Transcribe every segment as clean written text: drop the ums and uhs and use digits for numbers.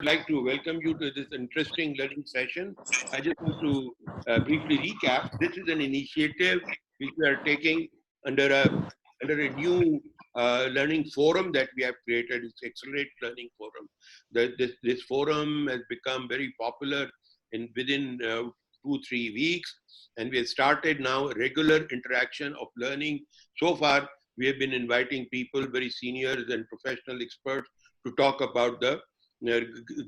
like to welcome you to this interesting learning session. I just want to briefly recap. This is an initiative which we are taking under a new learning forum that we have created. It's Accelerate Learning Forum. This forum has become very popular within 2-3 weeks, and we have started now regular interaction of learning. So far, we have been inviting people, very seniors and professional experts, to talk about the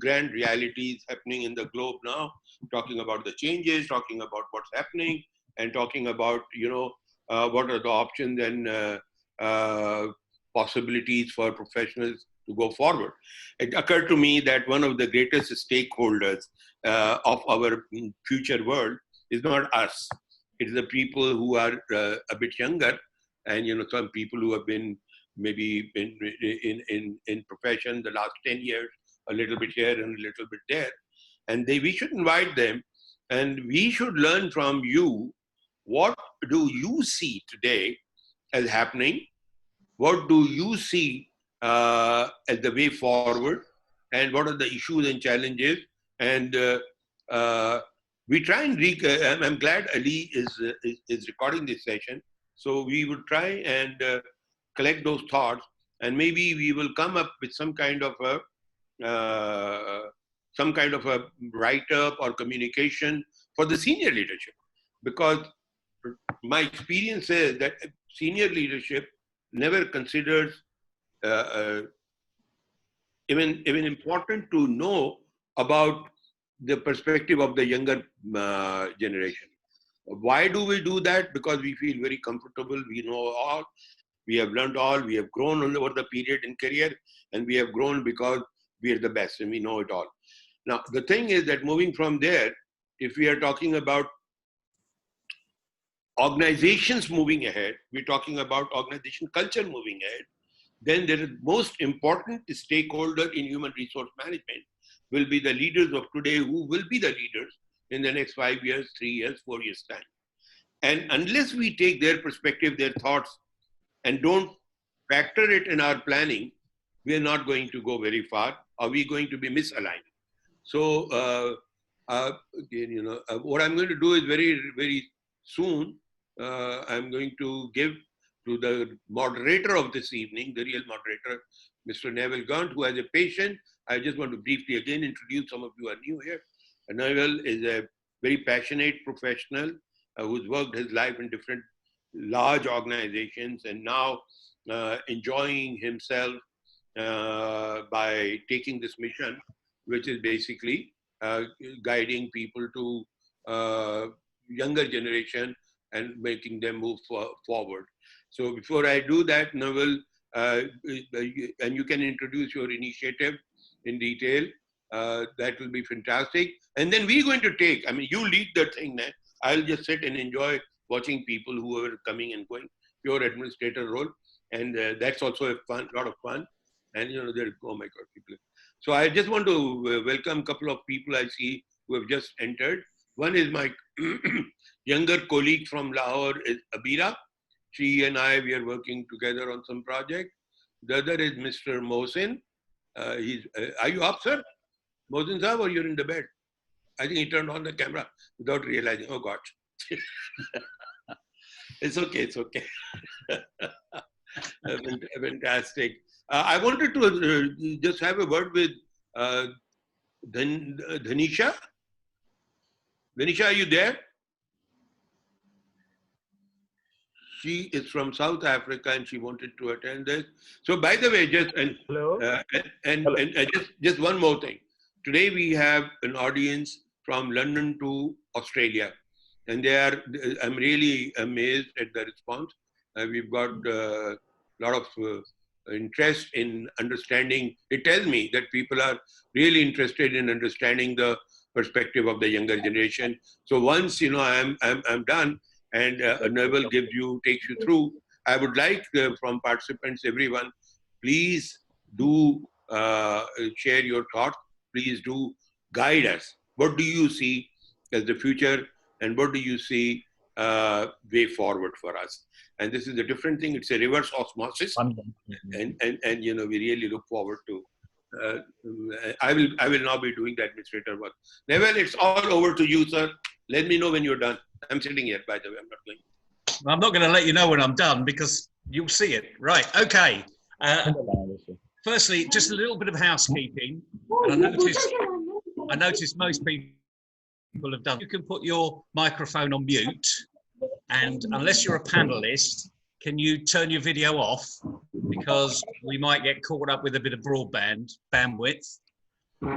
grand realities happening in the globe now, talking about the changes, talking about what's happening, and talking about, what are the options and possibilities for professionals to go forward. It occurred to me that one of the greatest stakeholders of our future world is not us. It's the people who are a bit younger, and some people who have been maybe in profession the last 10 years, a little bit here and a little bit there. And we should invite them, and we should learn from you. What do you see today as happening? What do you see as the way forward? And what are the issues and challenges? And we try and I'm glad Ali is recording this session. So we will try and collect those thoughts, and maybe we will come up with some kind of a write-up or communication for the senior leadership, because my experience is that senior leadership never considers even important to know about the perspective of the younger generation. Why do we do that? Because we feel very comfortable. We know all. We have learned all. We have grown over the period in career, and we have grown because we are the best and we know it all. Now, the thing is that moving from there, if we are talking about organizations moving ahead, we're talking about organization culture moving ahead, then the most important stakeholder in human resource management will be the leaders of today, who will be the leaders in the next 5 years, 3 years, 4 years' time. And unless we take their perspective, their thoughts, and don't factor it in our planning, we are not going to go very far, or we're going to be misaligned. So, again, what I'm going to do is very, very soon, I'm going to give to the moderator of this evening, the real moderator, Mr. Neville Gaunt, who has a patient. I just want to briefly again introduce, some of you are new here. Neville is a very passionate professional who's worked his life in different large organizations, and now enjoying himself by taking this mission, which is basically guiding people to younger generation and making them move forward. So before I do that, Neville, and you can introduce your initiative in detail, that will be fantastic. And then we're going to take, you lead the thing now. I'll just sit and enjoy watching people who are coming and going, pure administrator role. And that's also a lot of fun. And there, oh my God, people. So I just want to welcome a couple of people I see who have just entered. One is my younger colleague from Lahore, is Abira. She and I, we are working together on some project. The other is Mr. Mohsin. Are you up, sir? Mohsin sir, or you're in the bed? I think he turned on the camera without realizing. Oh God. It's okay, it's okay. Fantastic. I wanted to just have a word with Dhanisha. Dhanisha, are you there? She is from South Africa and she wanted to attend this. So, by the way, just one more thing. Today we have an audience from London to Australia, and I'm really amazed at the response. We've got a lot of interest in understanding. It tells me that people are really interested in understanding the perspective of the younger generation. So once I'm done, and Neville takes you through, I would like from participants, everyone, please do share your thoughts. Please do guide us. What do you see as the future, and what do you see way forward for us? And this is a different thing. It's a reverse osmosis, and we really look forward to I will now be doing the administrator work. Neville, it's all over to you, sir. Let me know when you're done. I'm sitting here, by the way. I'm not going. I'm not going to let you know when I'm done because you'll see it. Right. Okay. Firstly, just a little bit of housekeeping. And I noticed most people have done. You can put your microphone on mute, and unless you're a panelist, can you turn your video off, because we might get caught up with a bit of broadband bandwidth.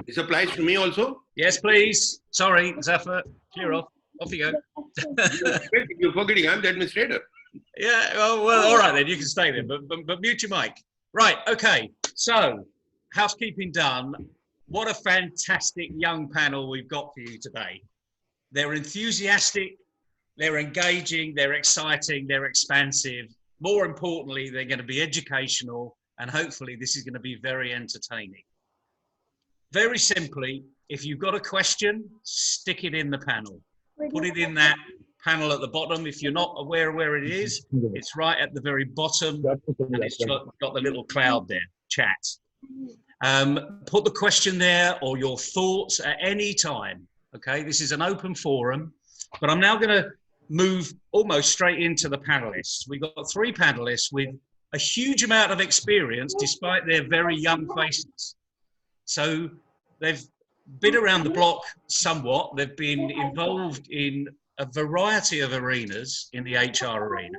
This applies to me also? Yes, please. Sorry, Zafar, clear off. Off you go. You're forgetting I'm the administrator. Yeah, well, all right then, you can stay there, but mute your mic. Right, okay, so housekeeping done. What a fantastic young panel we've got for you today. They're enthusiastic, they're engaging, they're exciting, they're expansive. More importantly, they're going to be educational, and hopefully this is going to be very entertaining. Very simply, if you've got a question, stick it in the panel. Put it in that panel at the bottom. If you're not aware where it is, it's right at the very bottom, and it's got the little cloud there, chat. Put the question there or your thoughts at any time. Okay, this is an open forum, but I'm now going to move almost straight into the panelists. We've got 3 panelists with a huge amount of experience despite their very young faces. So they've been around the block somewhat. They've been involved in a variety of arenas in the HR arena,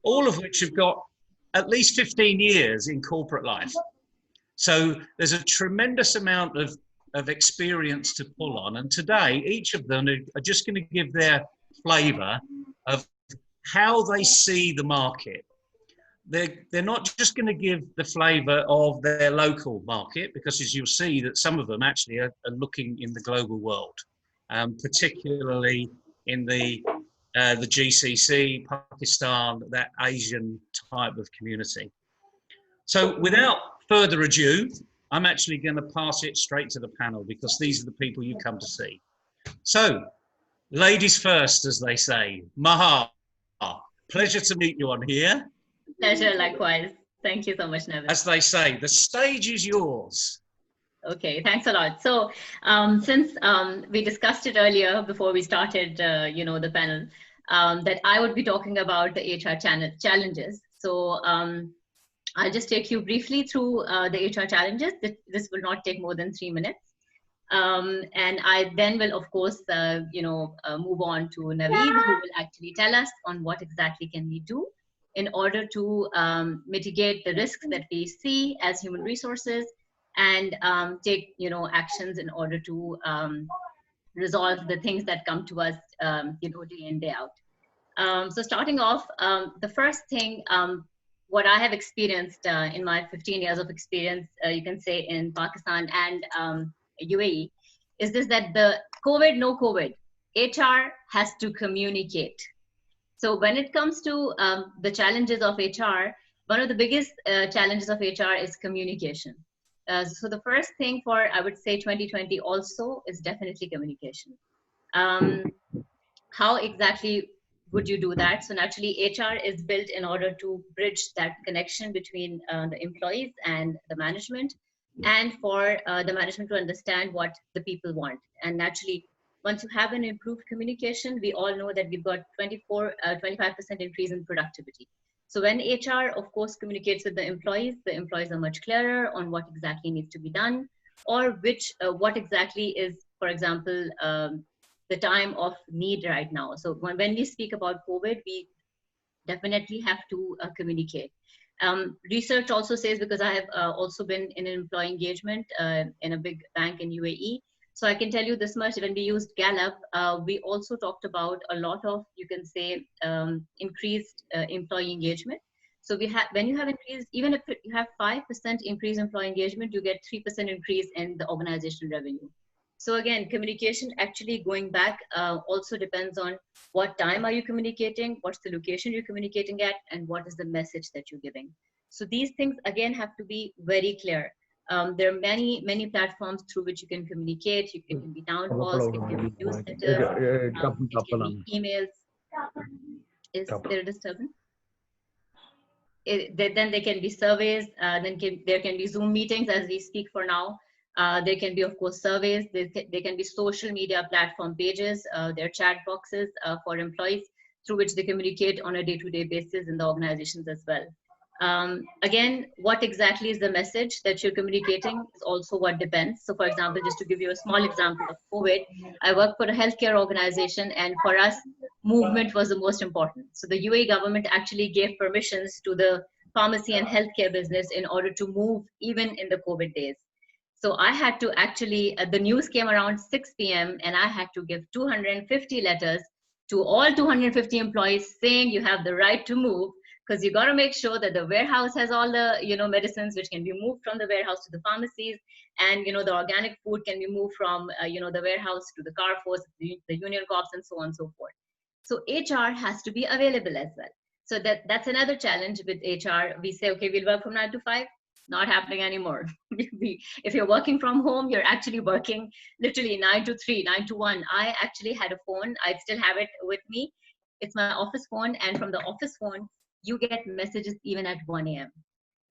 all of which have got at least 15 years in corporate life. So there's a tremendous amount of experience to pull on. And today, each of them are just going to give their flavor of how they see the market. They're not just going to give the flavor of their local market, because as you'll see that some of them actually are looking in the global world, particularly in the GCC, Pakistan, that Asian type of community. So without further ado, I'm actually going to pass it straight to the panel, because these are the people you come to see. So, ladies first, as they say. Maha, pleasure to meet you on here. Pleasure, likewise. Thank you so much, Neville. As they say, the stage is yours. Okay, thanks a lot. So, since we discussed it earlier before we started, the panel, that I would be talking about the HR challenges. So, I'll just take you briefly through the HR challenges. This will not take more than 3 minutes. And I then will, of course, move on to Neville, who will actually tell us on what exactly can we do in order to mitigate the risks that we see as human resources, and take actions in order to resolve the things that come to us day in, day out. So starting off, the first thing, what I have experienced in my 15 years of experience, you can say in Pakistan and UAE, is this: that the COVID, no COVID, HR has to communicate. So when it comes to the challenges of HR, one of the biggest challenges of HR is communication. So the first thing for, I would say, 2020 also is definitely communication. How exactly would you do that? So naturally, HR is built in order to bridge that connection between the employees and the management, and for the management to understand what the people want. And naturally, once you have an improved communication, we all know that we've got 25% increase in productivity. So when HR, of course, communicates with the employees are much clearer on what exactly needs to be done, or what exactly is, for example, the time of need right now. So when we speak about COVID, we definitely have to communicate. Research also says, because I have also been in an employee engagement in a big bank in UAE, so I can tell you this much: when we used Gallup, we also talked about a lot of, you can say, increased employee engagement. So when you have increased, even if you have 5% increase in employee engagement, you get 3% increase in the organizational revenue. So again, communication, actually going back, also depends on what time are you communicating, what's the location you're communicating at, and what is the message that you're giving. So these things, again, have to be very clear. There are many platforms through which you can communicate. It can be town halls, it can be newsletters, it can be emails. Is there a disturbance? then there can be surveys, there can be Zoom meetings as we speak for now. There can be, of course, surveys. There can be social media platform pages, there are chat boxes for employees through which they communicate on a day-to-day basis in the organizations as well. Again, what exactly is the message that you're communicating is also what depends. So for example, just to give you a small example of COVID, I work for a healthcare organization, and for us, movement was the most important. So the UAE government actually gave permissions to the pharmacy and healthcare business in order to move even in the COVID days. So I had to actually, the news came around 6 p.m. and I had to give 250 letters to all 250 employees saying you have the right to move, because you got to make sure that the warehouse has all the medicines which can be moved from the warehouse to the pharmacies, and the organic food can be moved from the warehouse to the Carrefours, the union co-ops, and so on and so forth. So HR has to be available as well. So that's another challenge with HR. We say, okay, we'll work from 9 to 5. Not happening anymore. If you're working from home, you're actually working literally 9 to 3, 9 to 1. I actually had a phone. I still have it with me. It's my office phone. And from the office phone, you get messages even at 1 a.m.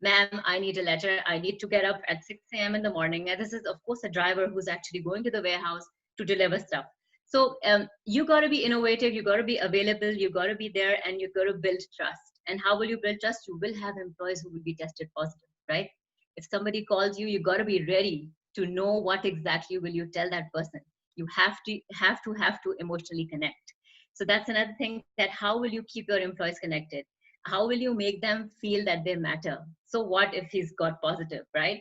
Ma'am, I need a letter. I need to get up at 6 a.m. in the morning. And this is, of course, a driver who's actually going to the warehouse to deliver stuff. So you got to be innovative. You got to be available. You got to be there, and you got to build trust. And how will you build trust? You will have employees who will be tested positive, right? If somebody calls you, you got to be ready to know what exactly will you tell that person. You have to emotionally connect. So that's another thing, that how will you keep your employees connected? How will you make them feel that they matter? So what if he's got positive, right?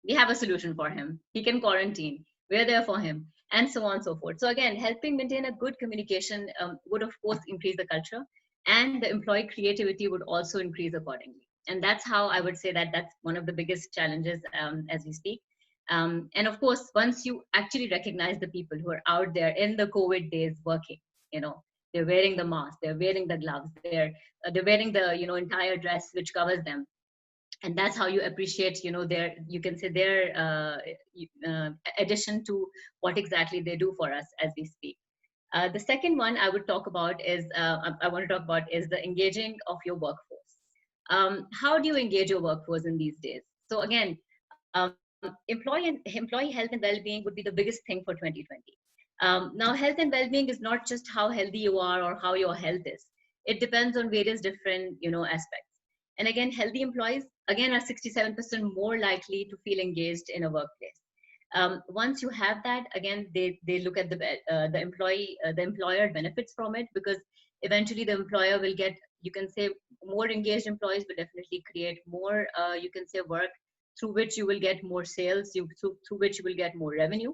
We have a solution for him. He can quarantine. We're there for him, and so on and so forth. So again, helping maintain a good communication would, of course, increase the culture, and the employee creativity would also increase accordingly. And that's how I would say that that's one of the biggest challenges as we speak. And of course, once you actually recognize the people who are out there in the COVID days working, they're wearing the mask, they're wearing the gloves, they're wearing the entire dress which covers them, and that's how you appreciate their, you can say, their addition to what exactly they do for us as we speak. The second one I would talk about is I want to talk about is the engaging of your workforce. How do you engage your workforce in these days? So again, employee health and well-being would be the biggest thing for 2020. Now, health and well-being is not just how healthy you are or how your health is. It depends on various different aspects. And again, healthy employees again are 67% more likely to feel engaged in a workplace. Once you have that, again, they look at the employer benefits from it, because eventually the employer will get, you can say, more engaged employees will definitely create more, you can say, work through which you will get more sales, through which you will get more revenue.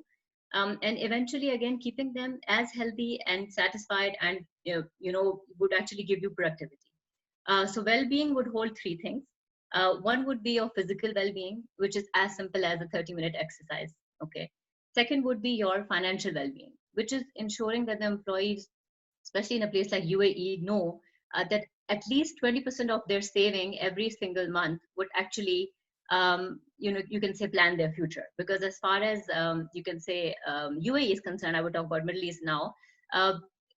And eventually, again, keeping them as healthy and satisfied and, would actually give you productivity. So well-being would hold three things. One would be your physical well-being, which is as simple as a 30-minute exercise. Okay. Second would be your financial well-being, which is ensuring that the employees, especially in a place like UAE, know that at least 20% of their saving every single month would actually, you can say, plan their future. Because as far as you can say UAE is concerned, I would talk about Middle East now.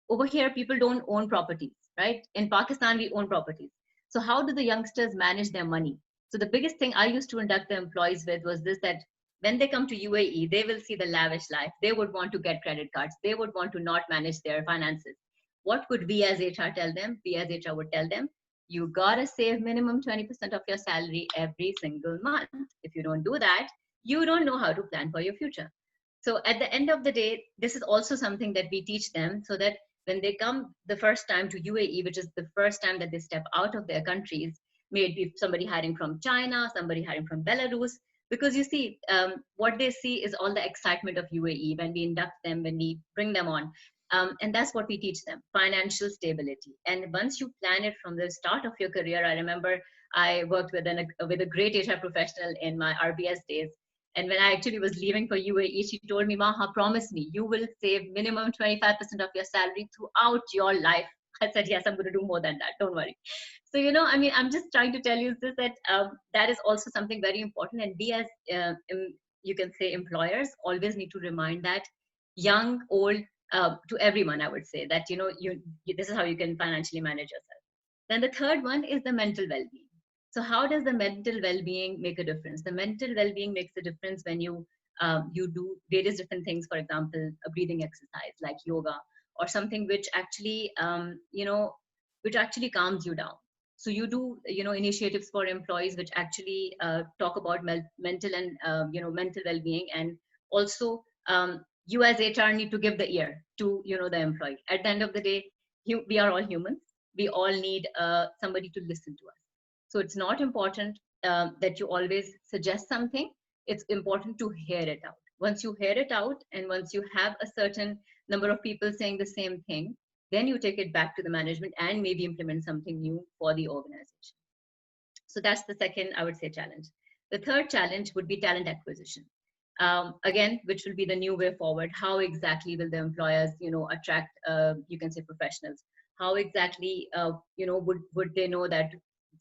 Over here, people don't own properties, right? In Pakistan, we own properties. So how do the youngsters manage their money? So the biggest thing I used to induct the employees with was this, that when they come to UAE, they will see the lavish life. They would want to get credit cards. They would want to not manage their finances. What would we as HR tell them? We as HR would tell them, you gotta save minimum 20% of your salary every single month. If you don't do that, you don't know how to plan for your future. So at the end of the day, this is also something that we teach them, so that when they come the first time to UAE, which is the first time that they step out of their countries, may it be somebody hiring from China, somebody hiring from Belarus, because you see, what they see is all the excitement of UAE when we induct them, when we bring them on. And that's what we teach them, financial stability. And once you plan it from the start of your career, I remember I worked with a great HR professional in my RBS days. And when I actually was leaving for UAE, she told me, Maha, promise me, you will save minimum 25% of your salary throughout your life. I said, yes, I'm going to do more than that. Don't worry. So, I'm just trying to tell you this, that that is also something very important. And we as, you can say, employers always need to remind that young, old, to everyone, I would say that, this is how you can financially manage yourself. Then the third one is the mental well-being. So how does the mental well-being make a difference? The mental well-being makes a difference when you do various different things. For example, a breathing exercise like yoga, or something which actually which actually calms you down. So you do initiatives for employees which actually talk about mental and mental well-being. And also you as HR need to give the ear to the employee. At the end of the day, we are all humans. We all need somebody to listen to us. So it's not important that you always suggest something. It's important to hear it out. Once you hear it out, and once you have a certain number of people saying the same thing, then you take it back to the management and maybe implement something new for the organization. So that's the second, I would say, challenge. The third challenge would be talent acquisition. Again, which will be the new way forward. How exactly will the employers, attract, you can say, professionals? How exactly, would they know that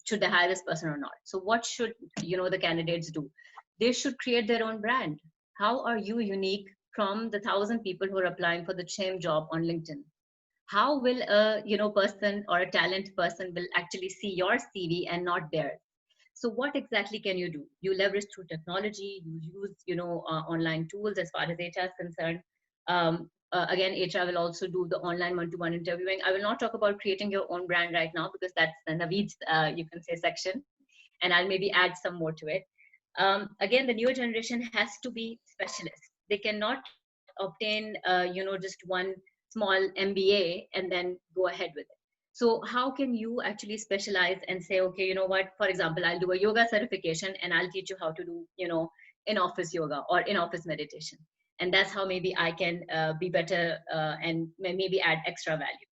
should they hire this person or not? So what should, the candidates do? They should create their own brand. How are you unique from the 1,000 people who are applying for the same job on LinkedIn? How will a person or a talent person will actually see your CV and not theirs? So what exactly can you do? You leverage through technology. You use online tools as far as HR is concerned. Again, HR will also do the online one-to-one interviewing. I will not talk about creating your own brand right now, because that's the Naveed's you can say section, and I'll maybe add some more to it. Again, the newer generation has to be specialists. They cannot obtain just one small MBA and then go ahead with it. So how can you actually specialize and say, okay, you know what, for example, I'll do a yoga certification and I'll teach you how to do in-office yoga or in-office meditation. And that's how maybe I can be better and maybe add extra value.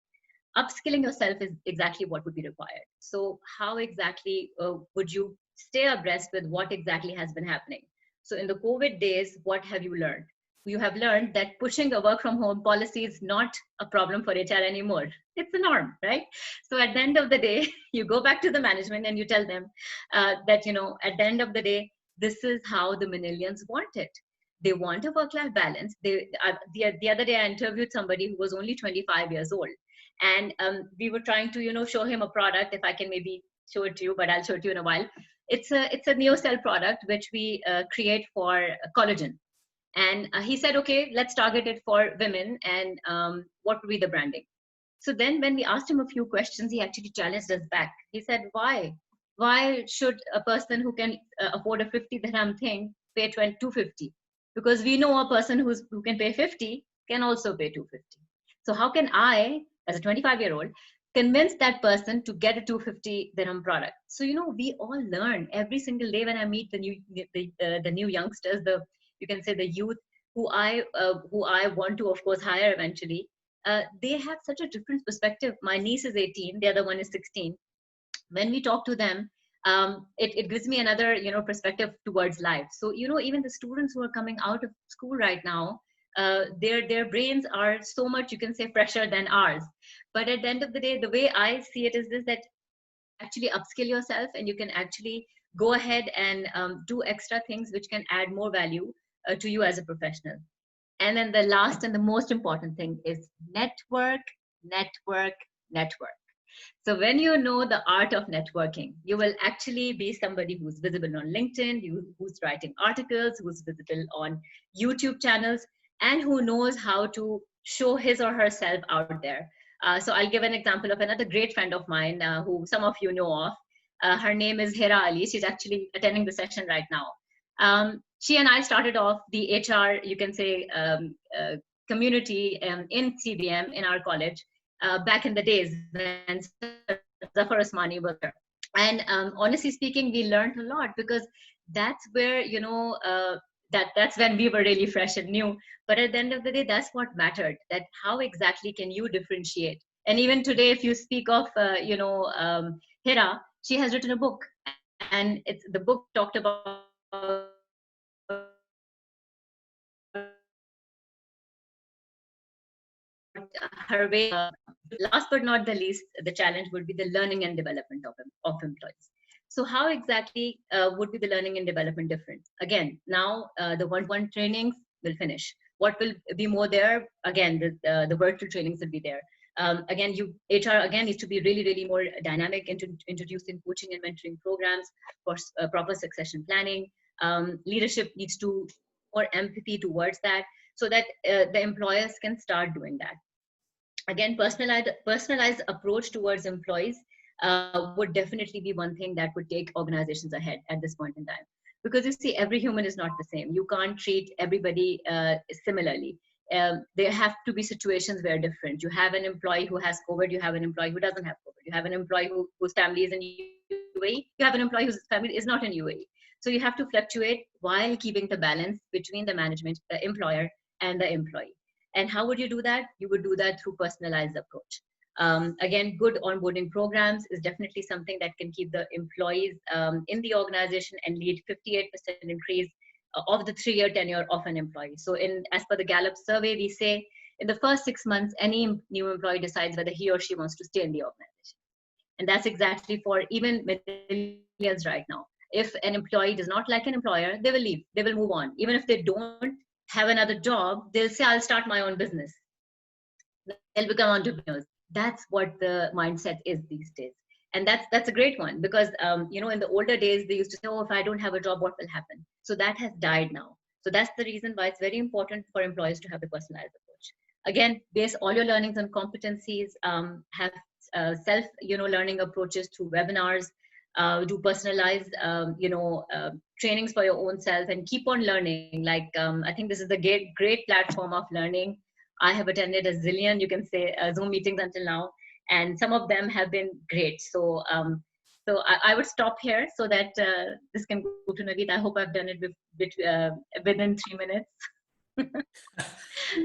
Upskilling yourself is exactly what would be required. So how exactly would you stay abreast with what exactly has been happening? So in the COVID days, what have you learned? You have learned that pushing a work from home policy is not a problem for HR anymore. It's a norm, right? So at the end of the day, you go back to the management and you tell them that, at the end of the day, this is how the millennials want it. They want a work-life balance. The other day, I interviewed somebody who was only 25 years old. And we were trying to, show him a product. If I can maybe show it to you, but I'll show it to you in a while. It's a NeoCell product, which we create for collagen. And he said, okay, let's target it for women. And what would be the branding? So then when we asked him a few questions, he actually challenged us back. He said, why? Why should a person who can afford a 50 dirham thing pay 250? Because we know a person who can pay 50 can also pay 250. So how can I, as a 25-year-old, convince that person to get a 250 dirham product? So, we all learn every single day when I meet the new youngsters, you can say the youth who I want to, of course, hire eventually. They have such a different perspective. My niece is 18, the other one is 16. When we talk to them, it gives me another, perspective towards life. So, even the students who are coming out of school right now, their brains are so much, you can say, fresher than ours. But at the end of the day, the way I see it is this, that actually upskill yourself and you can actually go ahead and do extra things which can add more value to you as a professional. And then the last and the most important thing is network, network, network. So when you know the art of networking, you will actually be somebody who's visible on LinkedIn, who's writing articles, who's visible on YouTube channels, and who knows how to show his or herself out there. So I'll give an example of another great friend of mine who some of you know of. Her name is Hira Ali. She's actually attending the session right now. She and I started off the HR, you can say, community in CBM in our college back in the days when Zafar Osmani was there. And honestly speaking, we learned a lot, because that's where, that's when we were really fresh and new. But at the end of the day, that's what mattered, that how exactly can you differentiate? And even today, if you speak of, Hira, she has written a book, and the book talked about her way. Last but not the least, the challenge would be the learning and development of employees. So how exactly would be the learning and development difference? Again, now the one-to-one trainings will finish. What will be more there? Again, the virtual trainings will be there. Again, HR again needs to be really, really more dynamic, introducing coaching and mentoring programs for proper succession planning. Leadership needs to more empathy towards that, so that the employers can start doing that. Again, personalized approach towards employees would definitely be one thing that would take organizations ahead at this point in time. Because you see, every human is not the same. You can't treat everybody similarly. There have to be situations where different. You have an employee who has COVID, you have an employee who doesn't have COVID. You have an employee whose family is in UAE, you have an employee whose family is not in UAE. So you have to fluctuate while keeping the balance between the management, the employer, and the employee. And how would you do that? You would do that through personalized approach. Again, good onboarding programs is definitely something that can keep the employees in the organization and lead 58% increase of the 3-year tenure of an employee. So as per the Gallup survey, we say in the first 6 months, any new employee decides whether he or she wants to stay in the organization. And that's exactly for even millennials right now. If an employee does not like an employer, they will leave, they will move on. Even if they don't have another job, they'll say, I'll start my own business. They'll become entrepreneurs. That's what the mindset is these days. And that's a great one, because in the older days, they used to say, oh, if I don't have a job, what will happen? So that has died now. So that's the reason why it's very important for employees to have the personalized approach. Again, base all your learnings on competencies, have self-learning approaches through webinars, do personalized, trainings for your own self, and keep on learning. Like, I think this is a great platform of learning. I have attended a zillion, you can say, Zoom meetings until now, and some of them have been great. So, I would stop here so that this can go to Naveed. I hope I've done it within 3 minutes.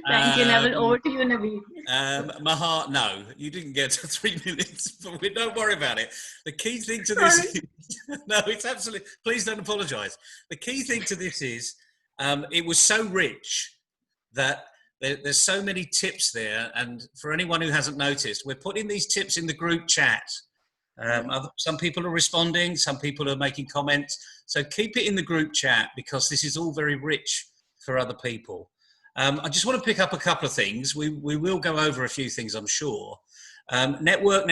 Thank you, Neville. Over to you, Naveed. Maha, no, you didn't get to 3 minutes, but don't worry about it. The key thing to this is, no, it's absolutely, please don't apologize. The key thing to this is, it was so rich that there's so many tips there. And for anyone who hasn't noticed, we're putting these tips in the group chat. Some people are responding, some people are making comments. So keep it in the group chat, because this is all very rich for other people. I just want to pick up a couple of things. We will go over a few things, I'm sure. Network.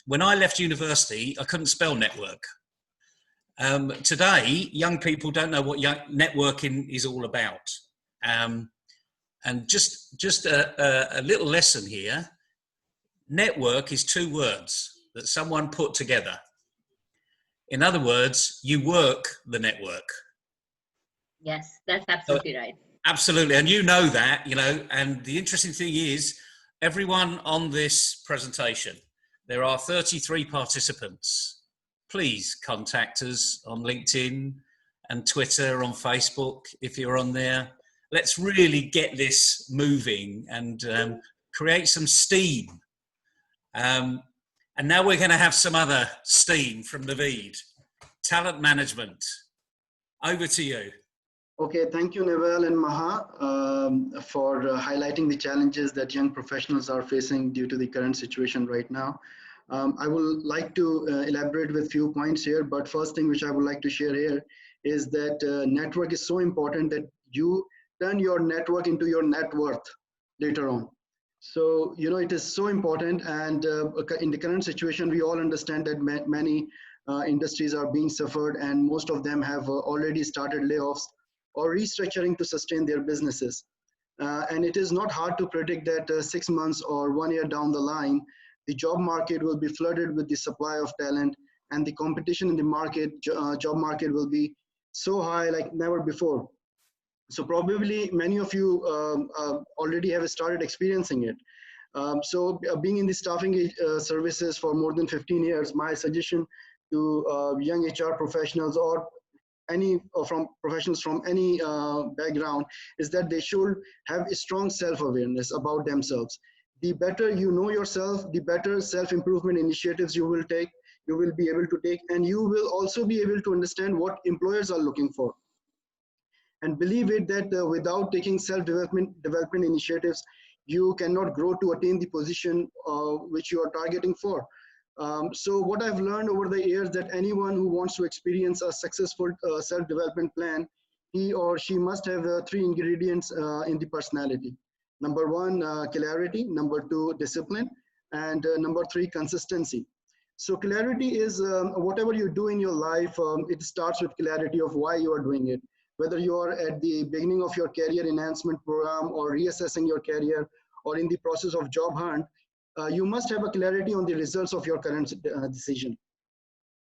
When I left university, I couldn't spell network. Today, young people don't know what networking is all about. And just a little lesson here. Network is 2 words that someone put together. In other words, you work the network. Yes, that's absolutely right. Absolutely, and you know that, and the interesting thing is, everyone on this presentation, there are 33 participants. Please contact us on LinkedIn and Twitter, on Facebook, if you're on there. Let's really get this moving and create some steam. And now we're going to have some other steam from Naveed. Talent management. Over to you. Okay, thank you, Neville and Maha, for highlighting the challenges that young professionals are facing due to the current situation right now. I would like to elaborate with a few points here, but first thing which I would like to share here is that network is so important that you turn your network into your net worth later on. So, it is so important, and in the current situation, we all understand that many industries are being suffered, and most of them have already started layoffs or restructuring to sustain their businesses. And it is not hard to predict that 6 months or 1 year down the line, the job market will be flooded with the supply of talent, and the competition in the market, job market, will be so high like never before. So probably many of you already have started experiencing it. So being in the staffing services for more than 15 years, my suggestion to young HR professionals or professionals from any background is that they should have a strong self-awareness about themselves. The better you know yourself, the better self-improvement initiatives you will be able to take, and you will also be able to understand what employers are looking for. And believe it that without taking self-development initiatives, you cannot grow to attain the position which you are targeting for. So what I've learned over the years, that anyone who wants to experience a successful self-development plan, he or she must have 3 ingredients in the personality. Number one, clarity. Number two, discipline. And number three, consistency. So clarity is whatever you do in your life, it starts with clarity of why you are doing it. Whether you are at the beginning of your career enhancement program or reassessing your career or in the process of job hunt, you must have a clarity on the results of your current decision.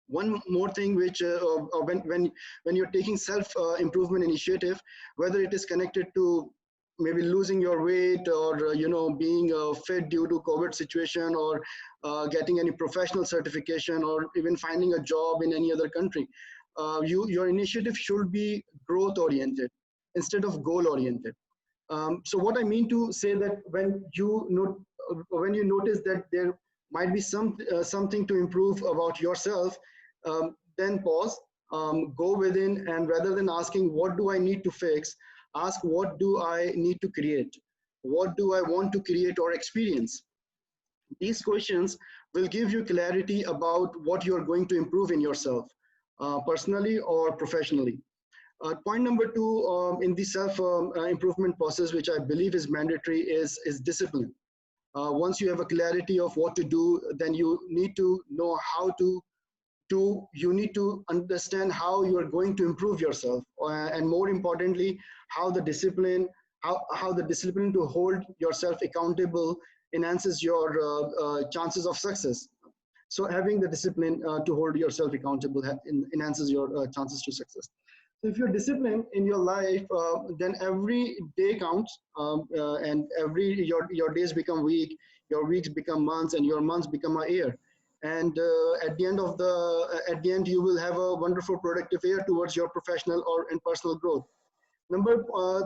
One more thing, which when you're taking self improvement initiative, whether it is connected to maybe losing your weight or being fit due to COVID situation or getting any professional certification or even finding a job in any other country, your initiative should be growth oriented instead of goal oriented. So what I mean to say that when you notice that there might be something to improve about yourself, then pause, go within, and rather than asking what do I need to fix, ask what do I need to create, what do I want to create or experience. These questions will give you clarity about what you are going to improve in yourself, personally or professionally. Point number two in the self improvement process, which I believe is mandatory, is discipline. Once you have a clarity of what to do, then you need to know how to you need to understand how you are going to improve yourself, and more importantly, how the discipline to hold yourself accountable enhances your chances of success. So having the discipline to hold yourself accountable enhances your chances to success. So if you're disciplined in your life, then every day counts, and your days become week, your weeks become months, and your months become a year. And at the end, you will have a wonderful productive year towards your professional and personal growth. Number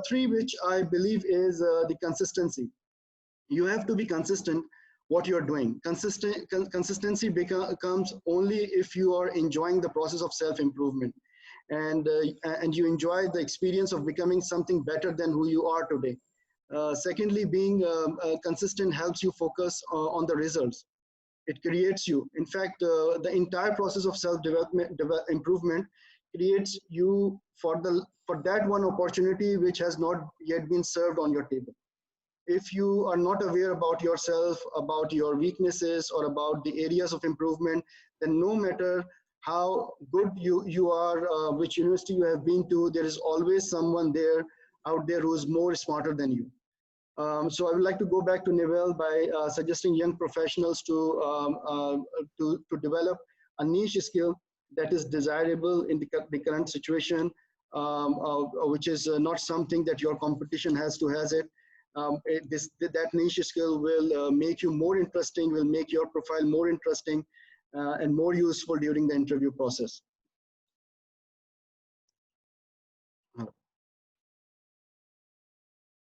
three, which I believe is the consistency. You have to be consistent what you're doing. Consistency comes only if you are enjoying the process of self-improvement, and you enjoy the experience of becoming something better than who you are today. Secondly, being consistent helps you focus on the results. It creates you. In fact, the entire process of self-development, improvement creates you for that one opportunity which has not yet been served on your table. If you are not aware about yourself, about your weaknesses, or about the areas of improvement, then no matter how good you are, which university you have been to, there is always someone out there who is more smarter than you. So I would like to go back to Neville by suggesting young professionals to develop a niche skill that is desirable in the current situation, which is not something that your competition has it. That niche skill will make you more interesting, will make your profile more interesting and more useful during the interview process.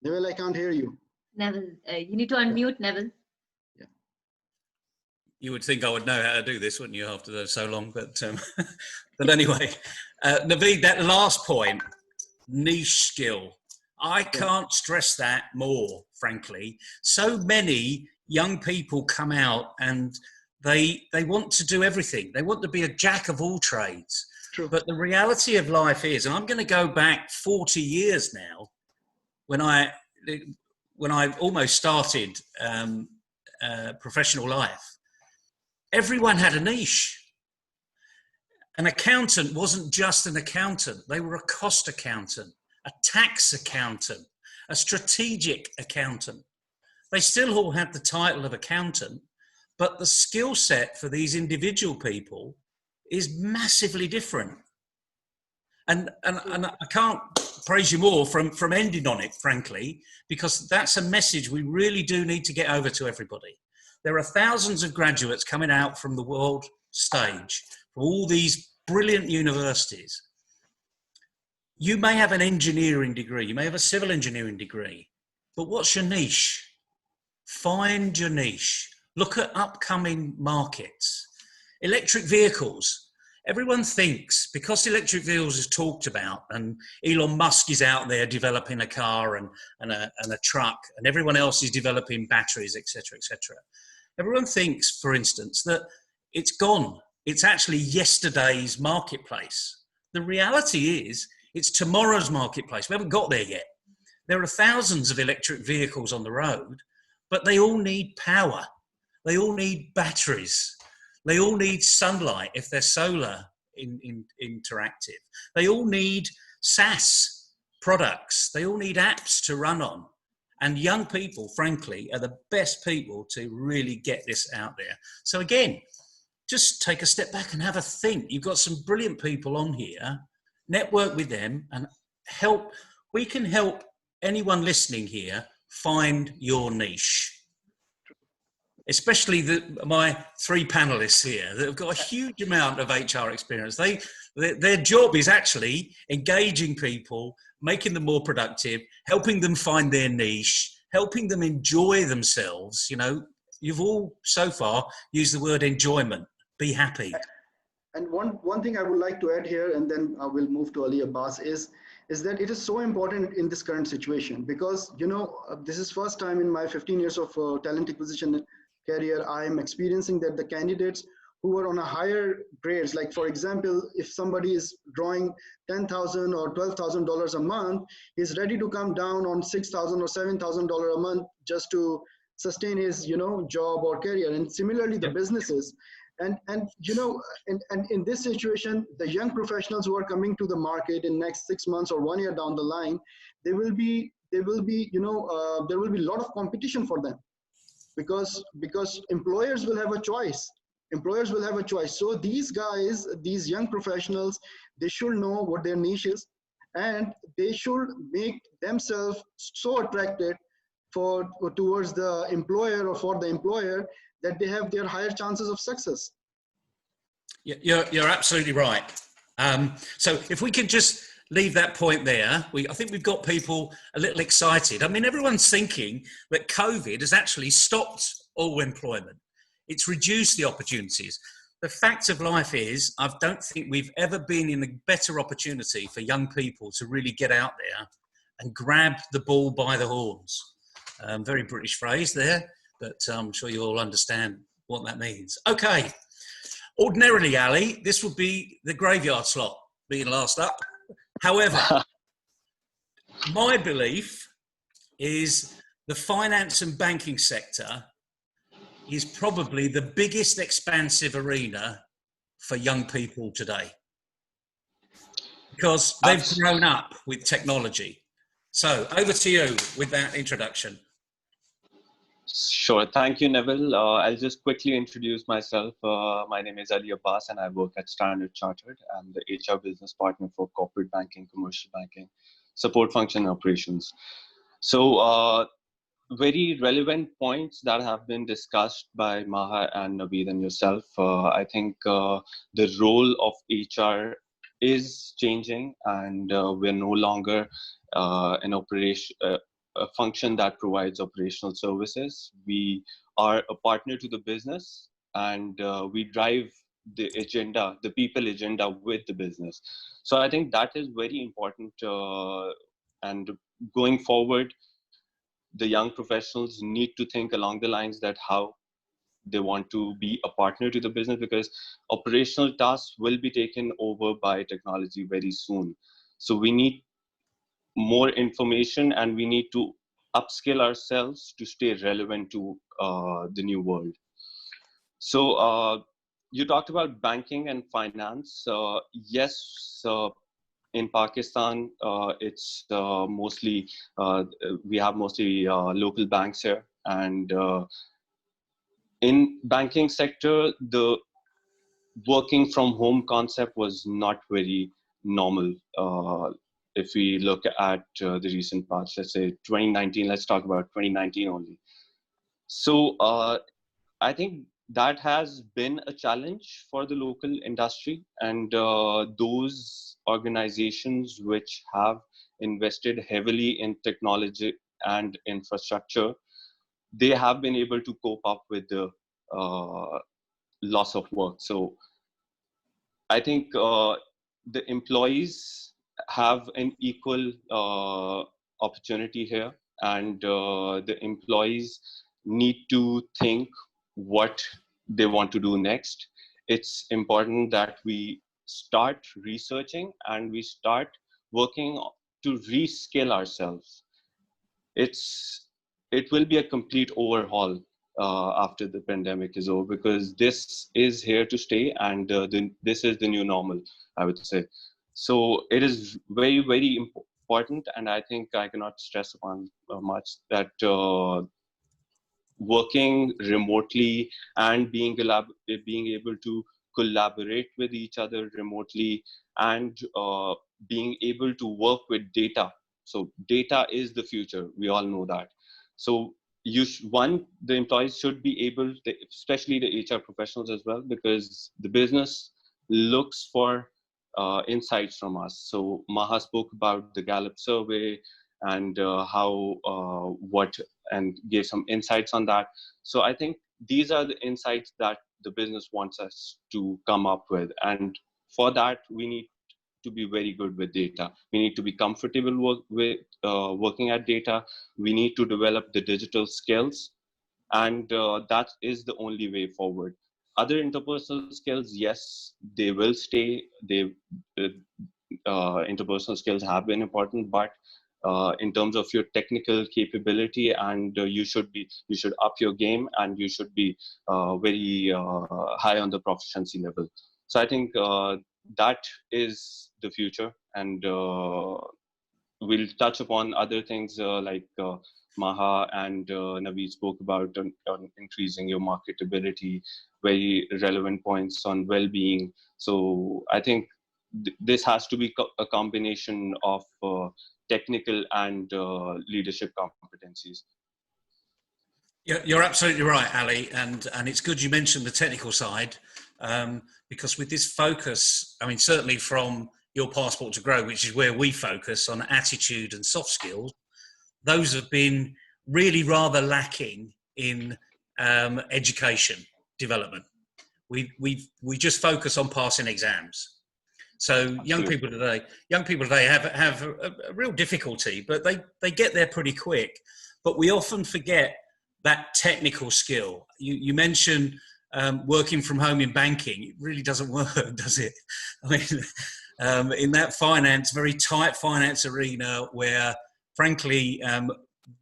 Neville, I can't hear you. Neville, you need to unmute, Neville. Yeah. You would think I would know how to do this, wouldn't you, after so long? But but anyway, Naveed, that last point, niche skill. I can't stress that more, frankly. So many young people come out and they want to do everything. They want to be a jack of all trades. True. But the reality of life is, and I'm going to go back 40 years now, when I almost started professional life, everyone had a niche. An accountant wasn't just an accountant. They were a cost accountant, a tax accountant, a strategic accountant. They still all had the title of accountant, but the skill set for these individual people is massively different. And I can't praise you more from ending on it, frankly, because that's a message we really do need to get over to everybody. There are thousands of graduates coming out from the world stage, from all these brilliant universities. You may have an engineering degree, you may have a civil engineering degree, but what's your niche? Find your niche. Look at upcoming markets. Electric vehicles. Everyone thinks because electric vehicles is talked about and Elon Musk is out there developing a car and a truck and everyone else is developing batteries, etc., etc. Everyone thinks, for instance, that it's gone. It's actually yesterday's marketplace. The reality is it's tomorrow's marketplace. We haven't got there yet. There are thousands of electric vehicles on the road, but they all need power. They all need batteries. They all need sunlight if they're solar interactive. They all need SaaS products. They all need apps to run on. And young people, frankly, are the best people to really get this out there. So again, just take a step back and have a think. You've got some brilliant people on here. Network with them and help. We can help anyone listening here find your niche. Especially my three panelists here that have got a huge amount of HR experience. Their job is actually engaging people, making them more productive, helping them find their niche, helping them enjoy themselves. You know, you've all so far used the word enjoyment. Be happy. And one thing I would like to add here, and then I will move to Ali Abbas, is that it is so important in this current situation because, you know, this is first time in my 15 years of talent acquisition career, I am experiencing that the candidates who are on a higher grades, like for example, if somebody is drawing $10,000 or $12,000 a month, he's ready to come down on $6,000 or $7,000 a month just to sustain his, you know, job or career. And similarly, the businesses. And you know, and in this situation, the young professionals who are coming to the market in next 6 months or 1 year down the line, there will be, you know, there will be a lot of competition for them. Because employers will have a choice. Employers will have a choice. So these guys, these young professionals, they should know what their niche is, and they should make themselves so attracted towards the employer or for the employer that they have their higher chances of success. You're absolutely right. So if we can just leave that point there. I think we've got people a little excited. I mean, everyone's thinking that COVID has actually stopped all employment. It's reduced the opportunities. The fact of life is, I don't think we've ever been in a better opportunity for young people to really get out there and grab the bull by the horns. Very British phrase there, but I'm sure you all understand what that means. Okay. Ordinarily, Ali, this would be the graveyard slot, being last up. However, my belief is the finance and banking sector is probably the biggest expansive arena for young people today because they've grown up with technology. So over to you with that introduction. Sure. Thank you, Neville. I'll just quickly introduce myself. My name is Ali Abbas and I work at Standard Chartered. I'm the HR business partner for corporate banking, commercial banking, support function operations. So very relevant points that have been discussed by Maha and Naveed and yourself. I think the role of HR is changing and we're no longer an operation, a function that provides operational services. We are a partner to the business and we drive the agenda, the people agenda with the business. So I think that is very important. And going forward, the young professionals need to think along the lines that how they want to be a partner to the business because operational tasks will be taken over by technology very soon. So we need more information and we need to upskill ourselves to stay relevant to the new world. So you talked about banking and finance. Yes, in Pakistan, it's mostly, we have mostly local banks here. And in banking sector, the working from home concept was not very normal. If we look at the recent past, let's say 2019, let's talk about 2019 only. So I think that has been a challenge for the local industry and those organizations which have invested heavily in technology and infrastructure, they have been able to cope up with the loss of work. So I think the employees have an equal opportunity here and the employees need to think what they want to do next. It's important that we start researching and we start working to reskill ourselves. it will be a complete overhaul after the pandemic is over, because this is here to stay, and this is the new normal, I would say. So it is very, very important, and I think I cannot stress upon much that working remotely and being able to collaborate with each other remotely, and being able to work with data. So data is the future. We all know that. So the employees should be able to, especially the HR professionals as well, because the business looks for insights from us. So Maha spoke about the Gallup survey and and gave some insights on that. So I think these are the insights that the business wants us to come up with. And for that, we need to be very good with data. We need to be comfortable with working at data. We need to develop the digital skills, and that is the only way forward. Other interpersonal skills, yes, they will stay. Interpersonal skills have been important, but in terms of your technical capability, and you should up your game, and you should be very high on the proficiency level. So I think that is the future, and we'll touch upon other things like Maha and Naveed spoke about on increasing your marketability, very relevant points on well-being. So I think this has to be a combination of technical and leadership competencies. You're absolutely right, Ali, and it's good you mentioned the technical side, because with this focus, I mean, certainly from Your Passport to Grow, which is where we focus on attitude and soft skills, those have been really rather lacking in education development. We just focus on passing exams. So young people today have a real difficulty, but they get there pretty quick. But we often forget that technical skill. You mentioned working from home in banking. It really doesn't work, does it? I mean, in that very tight finance arena where, frankly,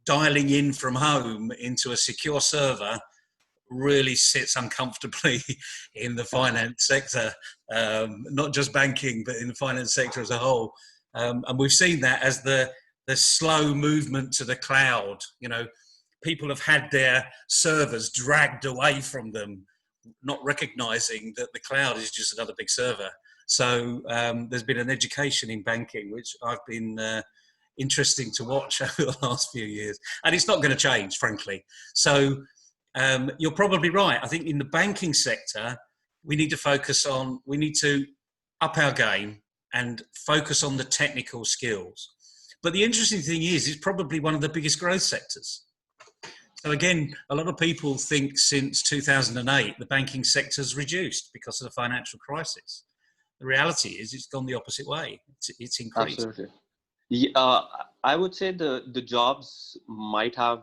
dialing in from home into a secure server really sits uncomfortably in the finance sector, not just banking, but in the finance sector as a whole. And we've seen that as the slow movement to the cloud. You know, people have had their servers dragged away from them, not recognizing that the cloud is just another big server. So there's been an education in banking, which I've been interesting to watch over the last few years. And it's not going to change, frankly. So you're probably right. I think in the banking sector, we need to up our game and focus on the technical skills. But the interesting thing is, it's probably one of the biggest growth sectors. So again, a lot of people think since 2008, the banking sector's reduced because of the financial crisis. The reality is it's gone the opposite way. It's increased. Absolutely. Yeah, I would say the jobs might have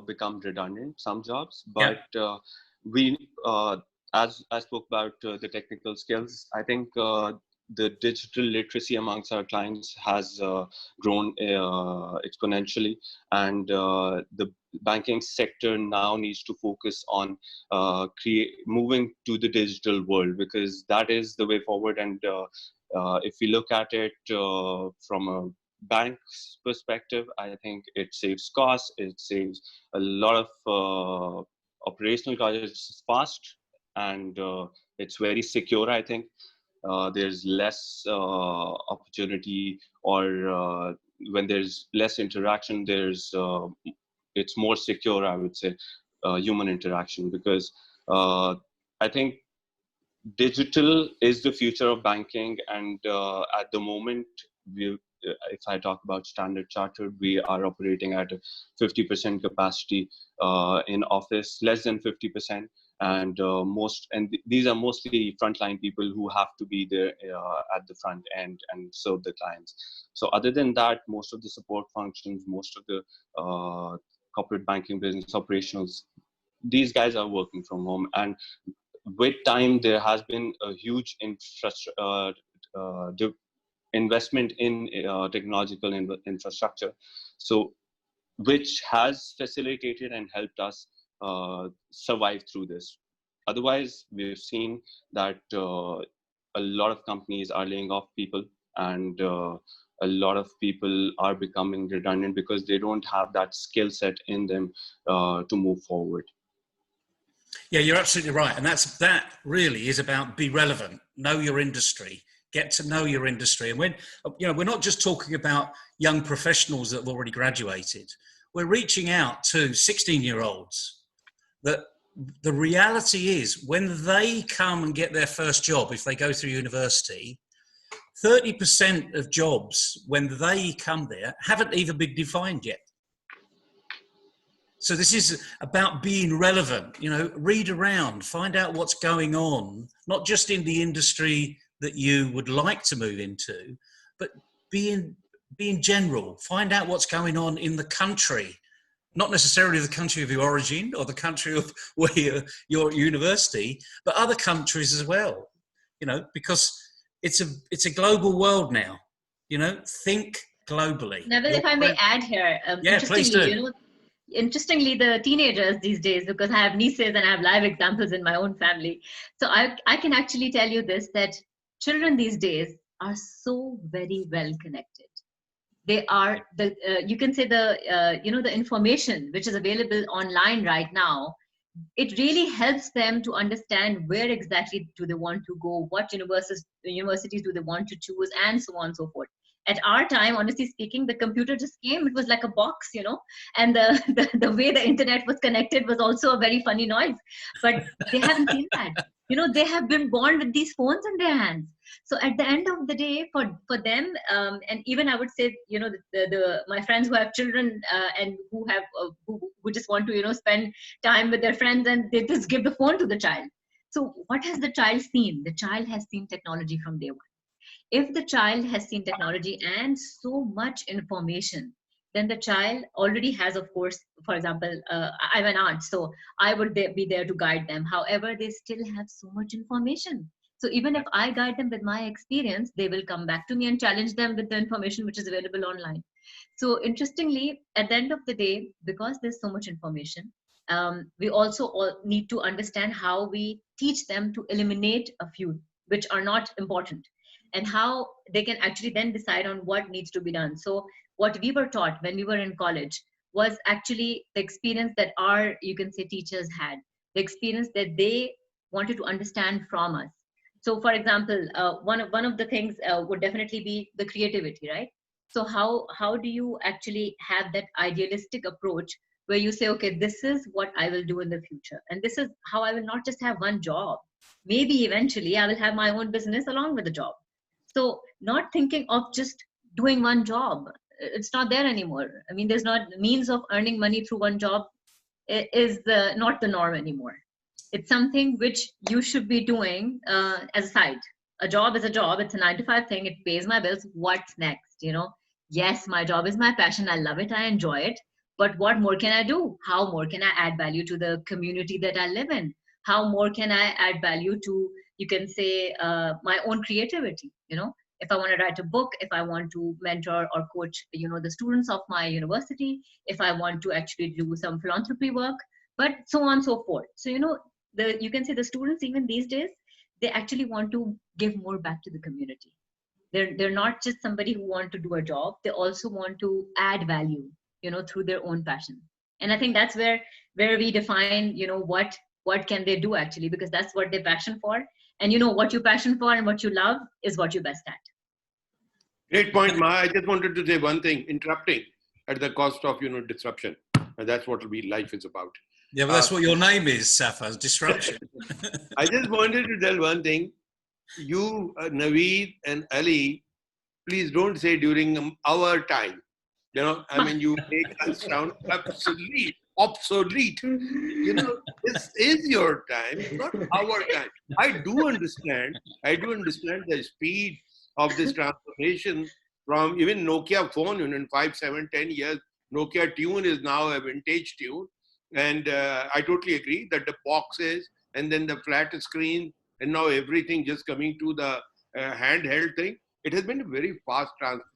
become redundant, some jobs, but as I spoke about the technical skills, I think the digital literacy amongst our clients has grown exponentially, and the banking sector now needs to focus on moving to the digital world, because that is the way forward. And if we look at it from a bank's perspective, I think it saves costs, it saves a lot of operational costs. It's fast, and it's very secure, I think. There's less opportunity, or when there's less interaction, it's more secure, I would say, human interaction, because I think digital is the future of banking. And at the moment, if I talk about Standard Chartered, we are operating at a 50% capacity in office, less than 50%. And these are mostly frontline people who have to be there at the front end and serve the clients. So other than that, most of the support functions, most of the corporate banking business operationals, these guys are working from home. And with time, there has been a huge investment in technological infrastructure. So which has facilitated and helped us survive through this. Otherwise, we've seen that a lot of companies are laying off people, and a lot of people are becoming redundant because they don't have that skill set in them to move forward. Yeah, you're absolutely right. And that really is about be relevant, know your industry, get to know your industry. And when, we're not just talking about young professionals that have already graduated, we're reaching out to 16-year-olds that the reality is when they come and get their first job, if they go through university, 30% of jobs when they come there haven't even been defined yet. So this is about being relevant, read around, find out what's going on, not just in the industry that you would like to move into, but be in general, find out what's going on in the country, not necessarily the country of your origin or the country of where your university, but other countries as well, because it's a global world now, think globally. Neville, if I may add here, yeah, please do. Interestingly, the teenagers these days, because I have nieces and I have live examples in my own family. So I can actually tell you this, that children these days are so very well connected. They are you can say the information which is available online right now, it really helps them to understand where exactly do they want to go, what universities do they want to choose, and so on and so forth. At our time, honestly speaking, the computer just came. It was like a box, and the way the internet was connected was also a very funny noise. But they haven't seen that. They have been born with these phones in their hands. So at the end of the day, for them, and even I would say, my friends who have children and who have who just want to spend time with their friends, and they just give the phone to the child. So what has the child seen? The child has seen technology from day one. If the child has seen technology and so much information, then the child already has, of course, for example, I'm an aunt, so I would be there to guide them. However, they still have so much information. So even if I guide them with my experience, they will come back to me and challenge them with the information which is available online. So interestingly, at the end of the day, because there's so much information, we also all need to understand how we teach them to eliminate a few which are not important, and how they can actually then decide on what needs to be done. So what we were taught when we were in college was actually the experience that our, you can say, teachers had, the experience that they wanted to understand from us. So for example, one of the things would definitely be the creativity, right? So how do you actually have that idealistic approach where you say, okay, this is what I will do in the future, and this is how I will not just have one job. Maybe eventually I will have my own business along with the job. So not thinking of just doing one job, it's not there anymore. I mean, there's not means of earning money through one job is not the norm anymore. It's something which you should be doing as a side. A job is a job. It's a 9-to-5 thing. It pays my bills. What's next? Yes, my job is my passion. I love it. I enjoy it. But what more can I do? How more can I add value to the community that I live in? How more can I add value to, you can say, my own creativity? If I want to write a book, if I want to mentor or coach, the students of my university, if I want to actually do some philanthropy work, but so on and so forth. So, you can say the students even these days, they actually want to give more back to the community. They're not just somebody who want to do a job. They also want to add value, through their own passion. And I think that's where we define, what can they do actually, because that's what they're passion for. And what you're passionate for and what you love is what you're best at. Great point, Ma. I just wanted to say one thing, interrupting at the cost of, disruption. And that's what life is about. Yeah, but that's what your name is, Safa, disruption. I just wanted to tell one thing. You, Naveed and Ali, please don't say during our time. You make us sound obsolete. This is your time, not our time. I do understand the speed of this transformation from even Nokia phone, in 5, 7, 10 years, Nokia tune is now a vintage tune. And I totally agree that the boxes and then the flat screen and now everything just coming to the handheld thing. It has been a very fast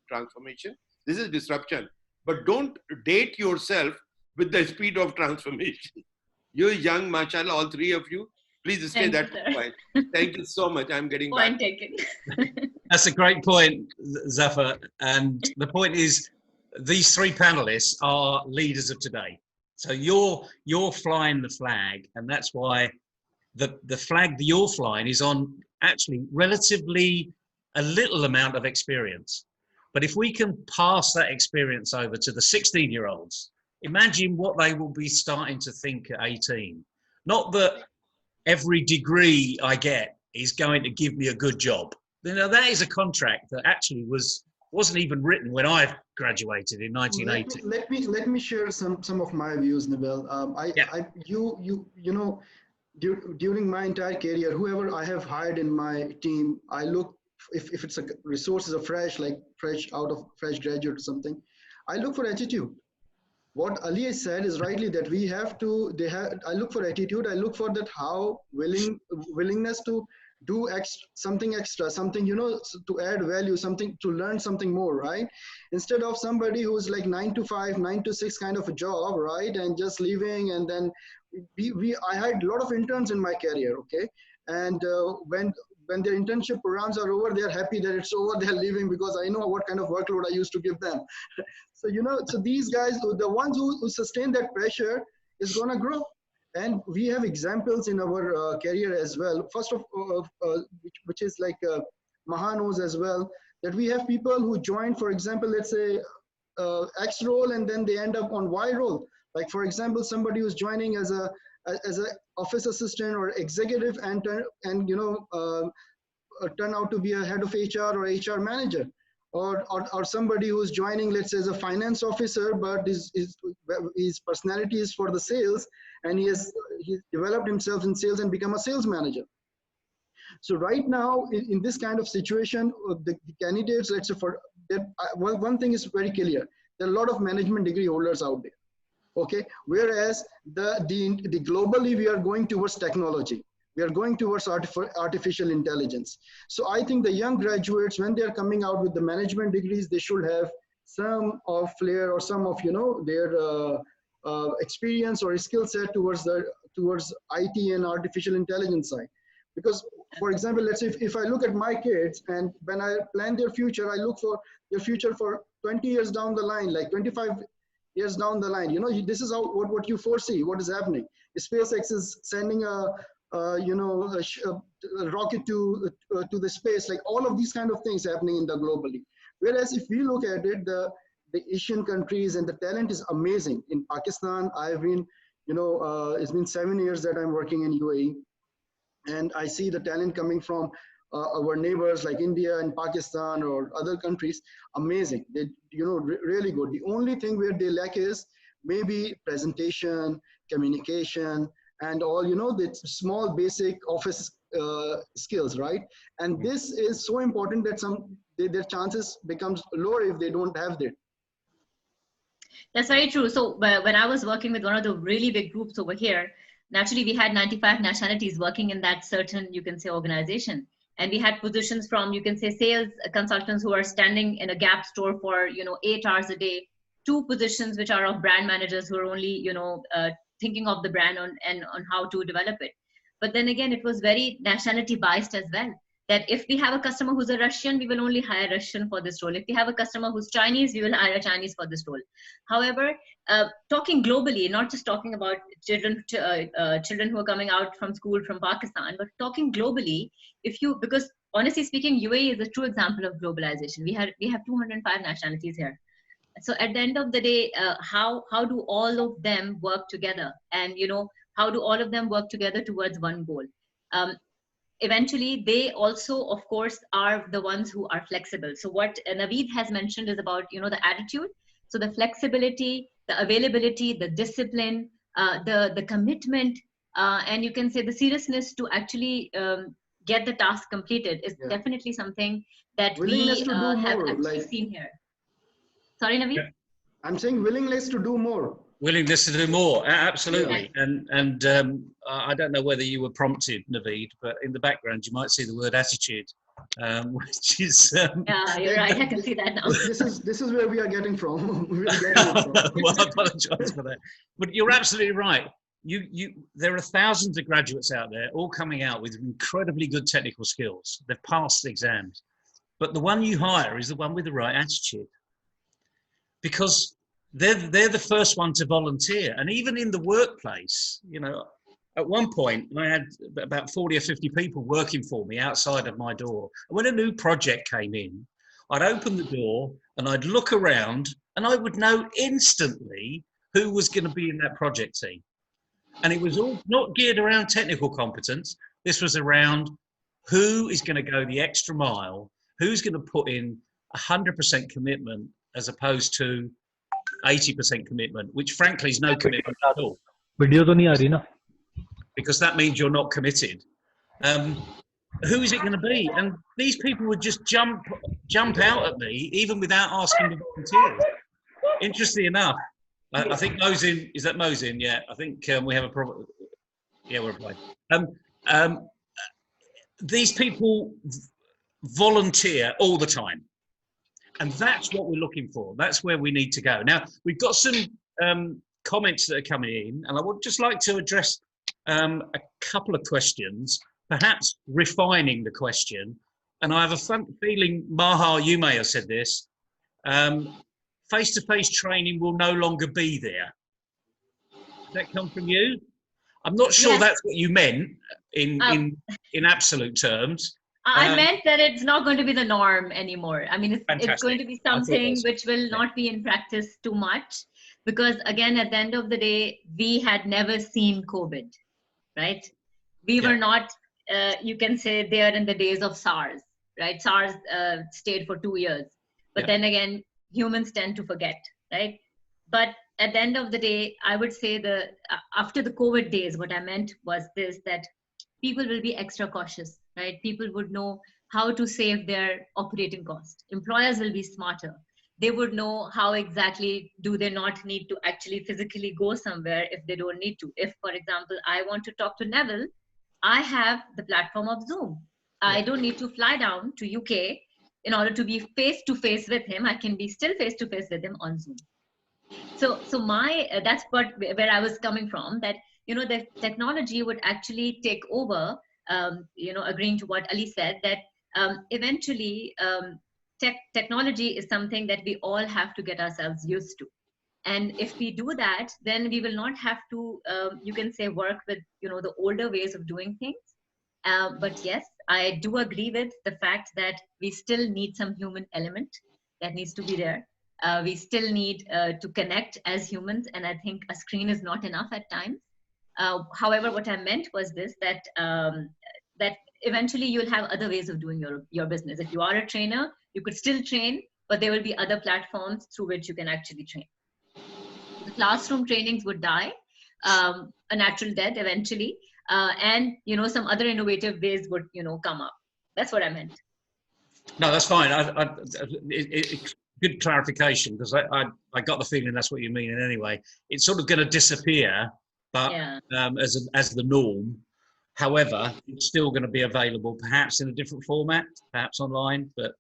transformation. This is disruption. but don't date yourself with the speed of transformation. You're young, mashallah, all three of you. Please stay that quiet. Thank you so much. I'm getting Point back. taken. That's a great point, Zafar. And the point is, these three panelists are leaders of today. So you're flying the flag, and that's why the flag that you're flying is on actually relatively a little amount of experience. But if we can pass that experience over to the 16-year-olds, imagine what they will be starting to think at 18. Not that every degree I get is going to give me a good job. You know, that is a contract that actually wasn't even written when I graduated in 1980. Let me share some of my views, Neville. During my entire career, whoever I have hired in my team, I look, if it's a resources are fresh out of fresh graduate or something, I look for attitude. What Ali said is rightly that we have to, I look for attitude. I look for that how willingness to do something extra, something, to add value, something to learn something more, right? Instead of somebody who's like 9 to 5, 9 to 6 kind of a job, right? And just leaving. And then I had a lot of interns in my career, okay? And when their internship programs are over, they're happy that it's over, they're leaving because I know what kind of workload I used to give them. So, so these guys, the ones who sustain that pressure is gonna grow. And we have examples in our career as well. First of which is like Maha knows as well, that we have people who join, for example, let's say X role, and then they end up on Y role. Like for example, somebody who's joining as a office assistant or executive and turn out to be a head of HR or HR manager, or somebody who's joining, let's say, as a finance officer, but his personality is for the sales, and he's developed himself in sales and become a sales manager. So right now, in this kind of situation, the candidates, let's say, for that, one thing is very clear: there are a lot of management degree holders out there. Okay, whereas the globally we are going towards technology, we are going towards artificial intelligence. So I think the young graduates, when they are coming out with the management degrees, they should have some of flair or some of their experience or skill set towards IT and artificial intelligence side. Because, for example, let's say if I look at my kids, and when I plan their future, I look for their future for 20 years down the line, like 25 years down the line. This is what you foresee, what is happening. SpaceX is sending a rocket to the space, like all of these kind of things happening in the globally. Whereas if we look at it, the Asian countries and the talent is amazing. In Pakistan, I've been, it's been 7 years that I'm working in UAE, and I see the talent coming from our neighbors like India and Pakistan or other countries. Amazing. They, really good. The only thing where they lack is maybe presentation, communication, and all, the small basic office skills, right? And this is so important that their chances becomes lower if they don't have that. That's very true. So when I was working with one of the really big groups over here, naturally we had 95 nationalities working in that certain, you can say, organization. And we had positions from, you can say, sales consultants who are standing in a Gap store for, 8 hours a day, to positions which are of brand managers who are only, thinking of the brand and on how to develop it. But then again, it was very nationality biased as well. That if we have a customer who's a Russian, we will only hire Russian for this role. If we have a customer who's Chinese, we will hire a Chinese for this role. However, talking globally, not just talking about children who are coming out from school from Pakistan, but talking globally, because honestly speaking, UAE is a true example of globalization. We have 205 nationalities here. So at the end of the day, how do all of them work together? And, how do all of them work together towards one goal? Eventually, they also, of course, are the ones who are flexible. So what Naveed has mentioned is about, the attitude. So the flexibility, the availability, the discipline, the commitment, and you can say the seriousness to actually get the task completed is definitely something that we have actually seen here. Sorry, Naveed? Yeah. I'm saying willingness to do more. Willingness to do more, absolutely. Yeah. And I don't know whether you were prompted, Naveed, but in the background you might see the word attitude. which is Yeah, you're right. I can see that now. This is where we are getting from. We are getting it from. well, I apologise for that, but you're absolutely right. There are thousands of graduates out there, all coming out with incredibly good technical skills. They've passed the exams, but the one you hire is the one with the right attitude, because they're the first one to volunteer. And even in the workplace, you know, at one point I had about 40 or 50 people working for me outside of my door. And when a new project came in, I'd open the door and I'd look around and I would know instantly who was going to be in that project team. And it was all not geared around technical competence. This was around who is going to go the extra mile, who's going to put in 100% commitment as opposed to 80% commitment, which frankly is no commitment at all. Video to nahi aa rahi na. Because that means you're not committed. Who is it going to be? And these people would just jump out at me, even without asking to volunteer. Interestingly enough, I think Mosin, is that Mosin? Yeah, I think we have a problem. Yeah, we're playing. These people volunteer all the time. And that's what we're looking for. That's where we need to go. Now, we've got some comments that are coming in, and I would just like to address a couple of questions, perhaps refining the question. And I have a feeling, Maha, you may have said this, face-to-face training will no longer be there. Does that come from you? I'm not sure that's what you meant in absolute terms. I meant that it's not going to be the norm anymore. I mean, it's going to be something which will not be in practice too much, because again, at the end of the day, we had never seen COVID, right? We were not, you can say, there in the days of SARS, right? SARS stayed for 2 years, but then again, humans tend to forget, right? But at the end of the day, I would say after the COVID days, what I meant was this, that people will be extra cautious, right? People would know how to save their operating cost. Employers will be smarter. They would know how exactly do they not need to actually physically go somewhere if they don't need to. If, for example, I want to talk to Neville, I have the platform of Zoom. I don't need to fly down to UK in order to be face-to-face with him. I can be still face-to-face with him on Zoom. So that's where I was coming from, that, you know, the technology would actually take over, you know, agreeing to what Ali said, that eventually technology is something that we all have to get ourselves used to. And if we do that, then we will not have to, you can say, work with, you know, the older ways of doing things. But yes, I do agree with the fact that we still need some human element that needs to be there. We still need to connect as humans, and I think a screen is not enough at times. However, what I meant was this, that that eventually you'll have other ways of doing your business. If you are a trainer, you could still train, but there will be other platforms through which you can actually train. The classroom trainings would die, a natural death eventually, and, you know, some other innovative ways would, you know, come up. That's what I meant. No, that's fine. Good clarification, because I got the feeling that's what you mean. And anyway, it's sort of going to disappear, but as the norm. However, it's still going to be available, perhaps in a different format, perhaps online. But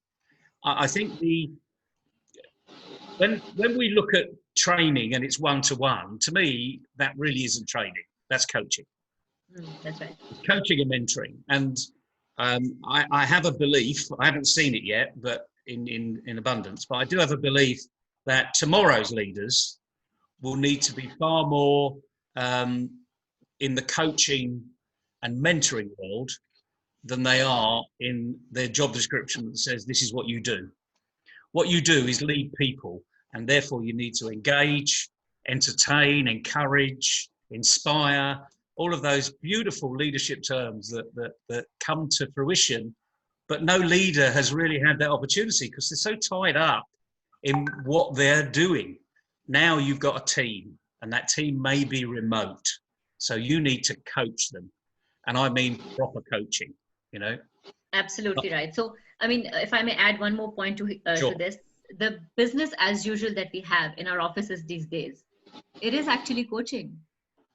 I think when we look at training and it's one-to-one, to me, that really isn't training. That's coaching. That's right. It's coaching and mentoring. And I have a belief, I haven't seen it yet, but in abundance, but I do have a belief that tomorrow's leaders will need to be far more in the coaching and mentoring world than they are in their job description that says this is what you do. What you do is lead people, and therefore you need to engage, entertain, encourage, inspire, all of those beautiful leadership terms that come to fruition, but no leader has really had that opportunity because they're so tied up in what they're doing. Now you've got a team, and that team may be remote, so you need to coach them. And I mean proper coaching, you know? Absolutely right. So, I mean, if I may add one more point to this, the business as usual that we have in our offices these days, it is actually coaching.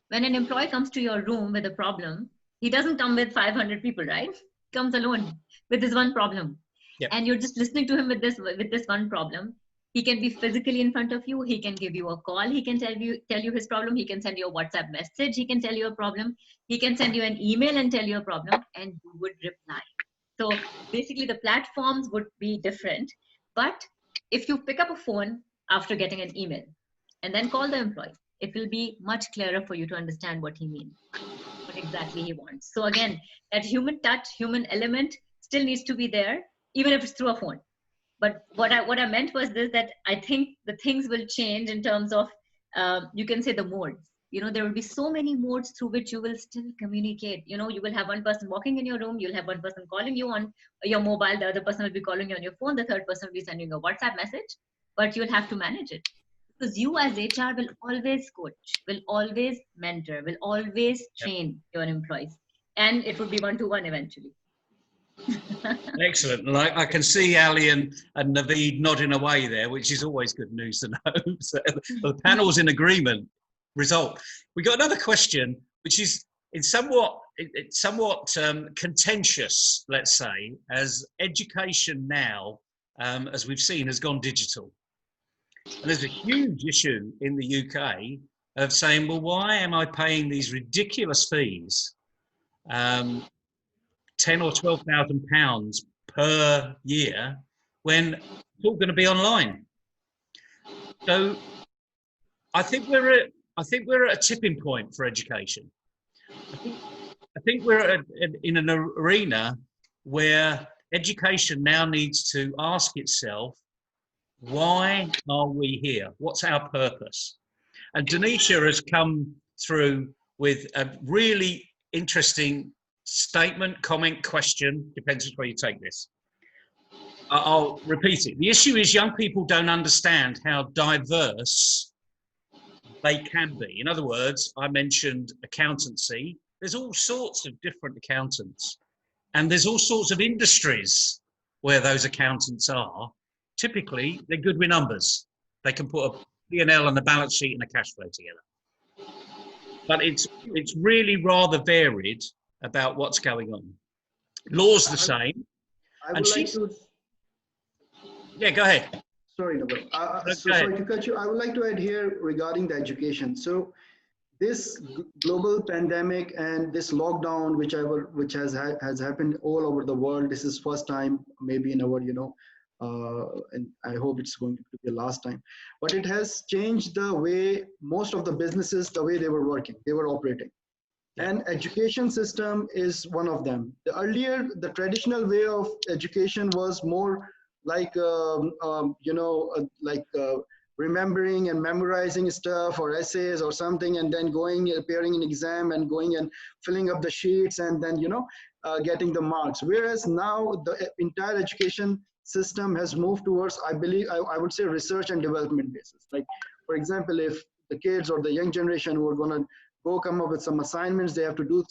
When an employee comes to your room with a problem, he doesn't come with 500 people, right? comes alone with this one problem. Yep. And you're just listening to him with this one problem. He can be physically in front of you. He can give you a call. He can tell you his problem. He can send you a WhatsApp message. He can tell you a problem. He can send you an email and tell you a problem, and you would reply. So basically, the platforms would be different. But if you pick up a phone after getting an email and then call the employee, it will be much clearer for you to understand what he means, what exactly he wants. So again, that human touch, human element still needs to be there, even if it's through a phone. But what I meant was this, that I think the things will change in terms of, you can say, the modes. You know, there will be so many modes through which you will still communicate. You know, you will have one person walking in your room, you'll have one person calling you on your mobile, the other person will be calling you on your phone, the third person will be sending you a WhatsApp message, but you'll have to manage it. Because you as HR will always coach, will always mentor, will always train your employees. And it would be one-to-one eventually. Excellent. Like I can see Ali and Naveed nodding away there, which is always good news to know. So the panel's in agreement. Result. We got another question, which is somewhat contentious, let's say, as education now, as we've seen, has gone digital. And there's a huge issue in the UK of saying, well, why am I paying these ridiculous fees, 10 or 12,000 pounds per year, when it's all going to be online? So I think we're at a tipping point for education. I think we're in an arena where education now needs to ask itself, why are we here? What's our purpose? And Denisha has come through with a really interesting statement, comment, question, depends which way you take this. I'll repeat it. The issue is young people don't understand how diverse they can be. In other words, I mentioned accountancy. There's all sorts of different accountants, and there's all sorts of industries where those accountants are. Typically, they're good with numbers. They can put a P&L and a balance sheet and a cash flow together. But it's really rather varied about what's going on. Law's the same. I would like to... Yeah, go ahead. Sorry, Neville. Sorry to cut you. I would like to add here regarding the education. So this global pandemic and this lockdown, which has happened all over the world. This is first time maybe in our, and I hope it's going to be the last time. But it has changed the way most of the businesses, the way they were working, they were operating. And education system is one of them. Earlier, the traditional way of education was more like, remembering and memorizing stuff or essays or something, and then going, appearing in exam and going and filling up the sheets and then, getting the marks. Whereas now the entire education system has moved towards, I believe, I would say research and development basis. Like, for example, if the kids or the young generation who are going to go come up with some assignments, they have to do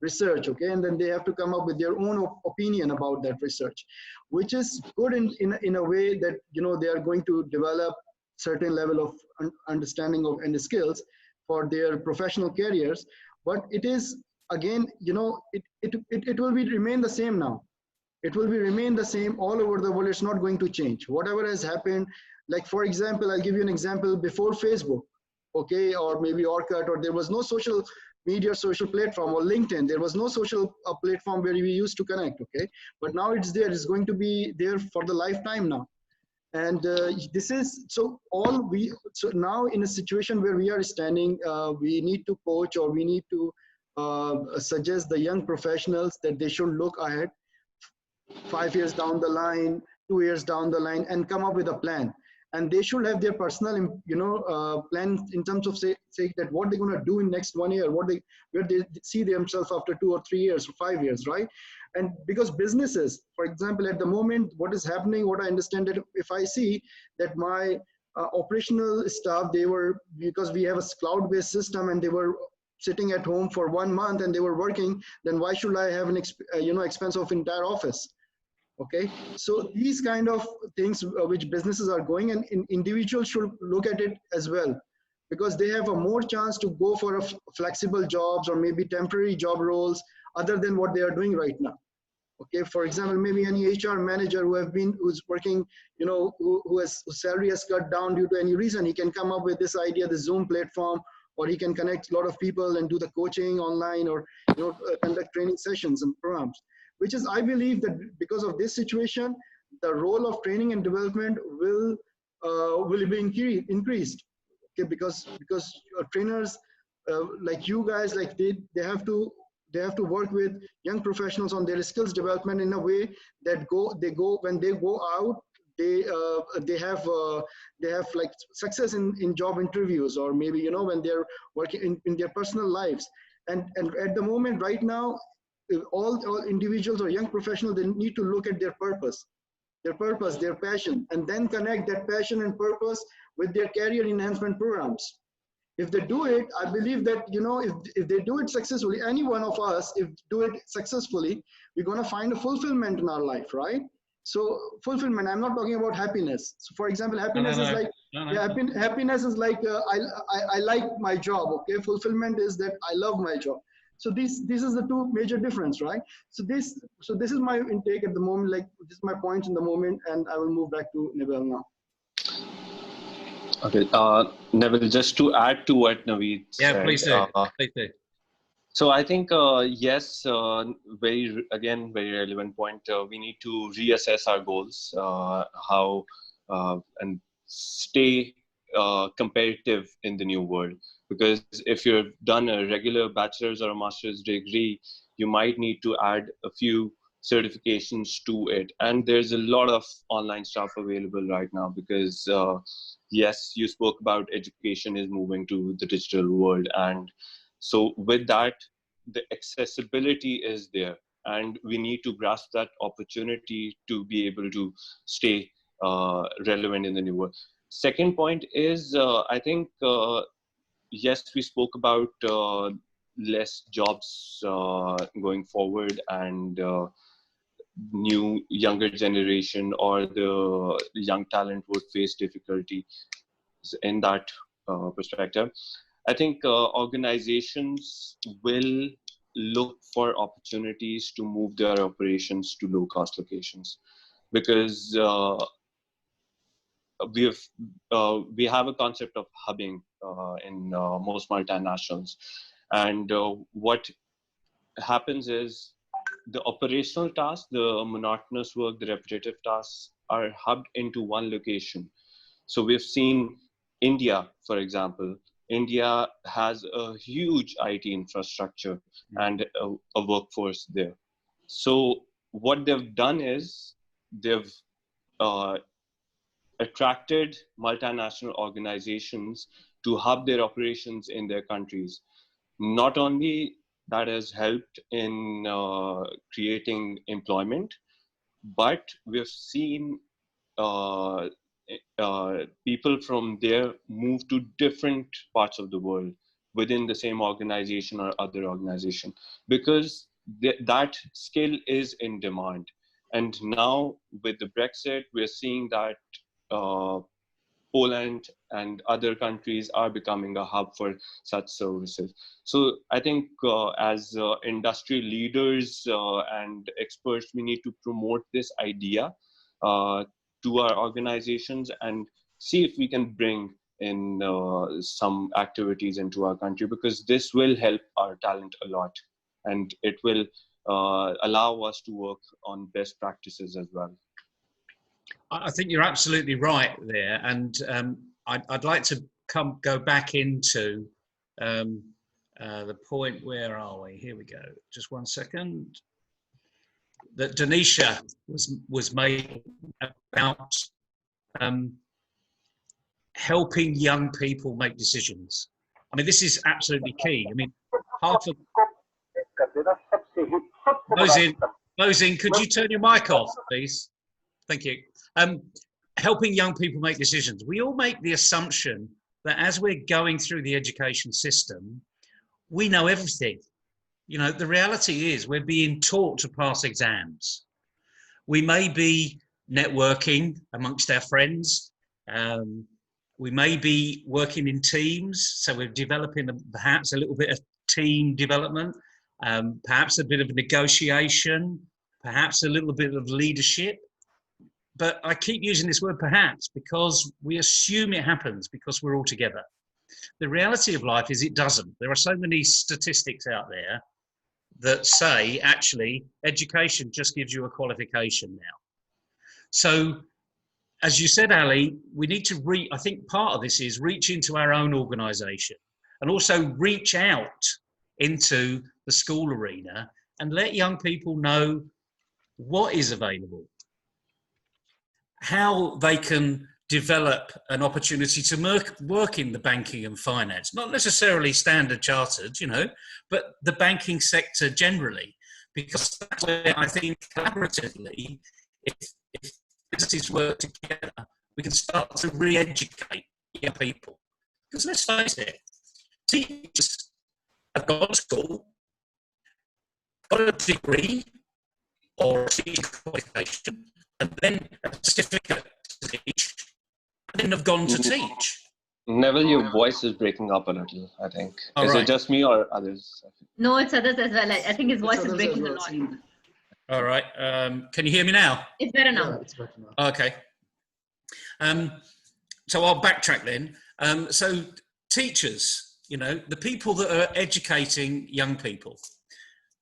research, okay, and then they have to come up with their own opinion about that research, which is good in a way that they are going to develop certain level of understanding of and skills for their professional careers. But it is again, it will remain the same now. It will remain the same all over the world. It's not going to change. Whatever has happened, like for example, I'll give you an example. Before Facebook, okay, or maybe Orkut, or there was no social media, social platform, or LinkedIn. There was no social platform where we used to connect, okay? But now it's there. It's going to be there for the lifetime now. And this is, so now in a situation where we are standing, we need to coach, or we need to suggest the young professionals that they should look ahead 5 years down the line, 2 years down the line, and come up with a plan. And they should have their personal, plan in terms of say that what they're going to do in next 1 year, where they see themselves after 2 or 3 years or 5 years, right? And because businesses, for example, at the moment, what is happening, what I understand, that if I see that my operational staff, because we have a cloud-based system, and they were sitting at home for 1 month and they were working, then why should I have an expense of entire office? Okay, so these kind of things which businesses are going, and individuals should look at it as well, because they have a more chance to go for a flexible jobs or maybe temporary job roles other than what they are doing right now. Okay, for example, maybe any HR manager who's working, you know, whose salary has cut down due to any reason, he can come up with this idea, the Zoom platform, or he can connect a lot of people and do the coaching online, or, you know, conduct training sessions and programs. Which is, I believe that because of this situation, the role of training and development will be increased. Okay, because trainers like you guys, like they have to work with young professionals on their skills development in a way that when they go out, they have like success in job interviews, or maybe, you know, when they're working in their personal lives. And at the moment right now, all individuals or young professionals, they need to look at their purpose, their passion, and then connect that passion and purpose with their career enhancement programs. If they do it, I believe that, you know, if they do it successfully, any one of us, if do it successfully, we're going to find a fulfillment in our life, right? So fulfillment, I'm not talking about happiness. So for example, happiness is like, yeah, happiness is like, I like my job, okay? Fulfillment is that I love my job. So this is the two major difference, right? So this is my intake at the moment, like this is my points in the moment, and I will move back to Neville now. Okay, Neville, just to add to what Naveed said. Yeah, please do. Please do. So I think, yes, very relevant point. We need to reassess our goals, how and stay competitive in the new world. Because if you've done a regular bachelor's or a master's degree, you might need to add a few certifications to it. And there's a lot of online stuff available right now, because yes, you spoke about education is moving to the digital world. And so with that, the accessibility is there, and we need to grasp that opportunity to be able to stay relevant in the new world. Second point is, I think, yes, we spoke about less jobs going forward, and new younger generation or the young talent would face difficulty in that perspective. I think organizations will look for opportunities to move their operations to low-cost locations, because we have a concept of hubbing in most multinationals, and what happens is the operational tasks, the monotonous work, the repetitive tasks are hubbed into one location. So we've seen India, for example. India has a huge IT infrastructure and a workforce there. So what they've done is they've attracted multinational organizations to hub their operations in their countries. Not only that has helped in creating employment, but we've seen people from there move to different parts of the world within the same organization or other organization, because that skill is in demand. And now with the Brexit, we're seeing that Poland and other countries are becoming a hub for such services. So I think as industry leaders and experts, we need to promote this idea to our organizations and see if we can bring in some activities into our country, because this will help our talent a lot, and it will allow us to work on best practices as well. I think you're absolutely right there, and I'd like to go back into the point. Where are we? Here we go. Just one second. That Denisha was made about helping young people make decisions. I mean, this is absolutely key. I mean, half of Mosin, could you turn your mic off, please? Thank you. Helping young people make decisions. We all make the assumption that as we're going through the education system, we know everything. You know, the reality is we're being taught to pass exams. We may be networking amongst our friends. We may be working in teams. So we're developing perhaps a little bit of team development, perhaps a bit of negotiation, perhaps a little bit of leadership. But I keep using this word perhaps because we assume it happens because we're all together. The reality of life is it doesn't. There are so many statistics out there that say actually education just gives you a qualification now. So as you said, Ali, we need to I think part of this is reach into our own organisation and also reach out into the school arena and let young people know what is available, how they can develop an opportunity to work in the banking and finance, not necessarily Standard Chartered, you know, but the banking sector generally, because that's where I think collaboratively, if businesses work together, we can start to re-educate young people. Because let's face it, teachers have gone to school, got a degree or a teaching qualification, and then a certificate to teach, and then have gone to teach. Neville, your voice is breaking up a little, I think. All is right. it just me or others? No, it's others as well. I think his voice is breaking a lot. All right. Can you hear me now? It's better now. Yeah, it's better now. Okay. So I'll backtrack then. So teachers, you know, the people that are educating young people,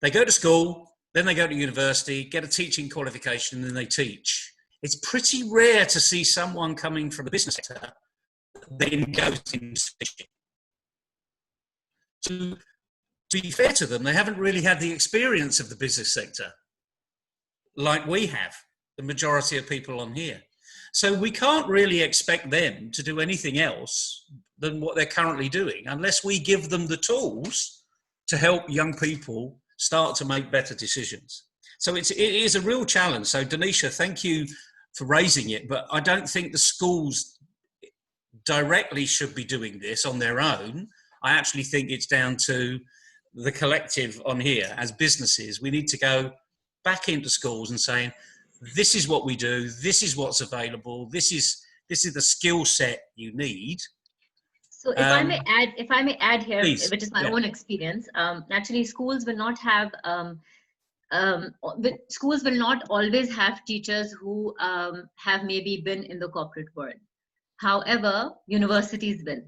they go to school, then they go to university, get a teaching qualification, and then they teach. It's pretty rare to see someone coming from the business sector then goes into teaching. To be fair to them, they haven't really had the experience of the business sector like we have, the majority of people on here. So we can't really expect them to do anything else than what they're currently doing unless we give them the tools to help young people start to make better decisions. So it is a real challenge. So Danisha, thank you for raising it, but I don't think the schools directly should be doing this on their own. I actually think it's down to the collective on here as businesses. We need to go back into schools and saying, this is what we do, this is what's available, this is the skill set you need. So if I may add here, please, which is my own experience, naturally schools will not have schools will not always have teachers who have maybe been in the corporate world. However, universities will.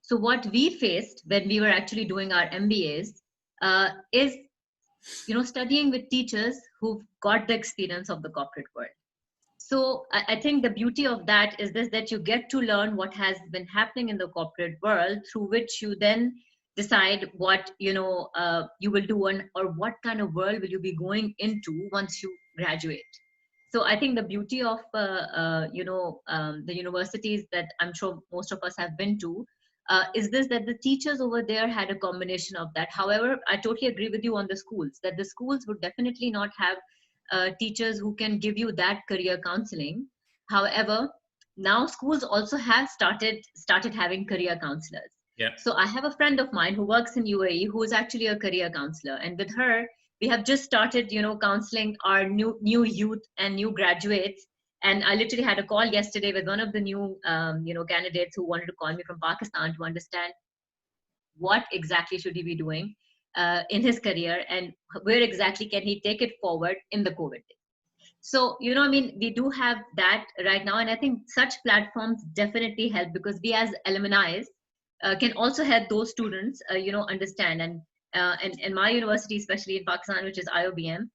So what we faced when we were actually doing our MBAs is, you know, studying with teachers who've got the experience of the corporate world. So I think the beauty of that is this, that you get to learn what has been happening in the corporate world, through which you then decide what, you know, you will do or what kind of world will you be going into once you graduate. So I think the beauty of, you know, the universities that I'm sure most of us have been to, is this, that the teachers over there had a combination of that. However, I totally agree with you on the schools, that the schools would definitely not have teachers who can give you that career counseling. However, now schools also have started having career counselors. Yeah. So I have a friend of mine who works in UAE who is actually a career counselor, and with her, we have just started, you know, counseling our new youth and new graduates. And I literally had a call yesterday with one of the new, you know, candidates who wanted to call me from Pakistan to understand what exactly should he be doing in his career and where exactly can he take it forward in the COVID days. So, you know, I mean, we do have that right now. And I think such platforms definitely help, because we as alumni can also help those students, you know, understand. And my university, especially in Pakistan, which is IOBM,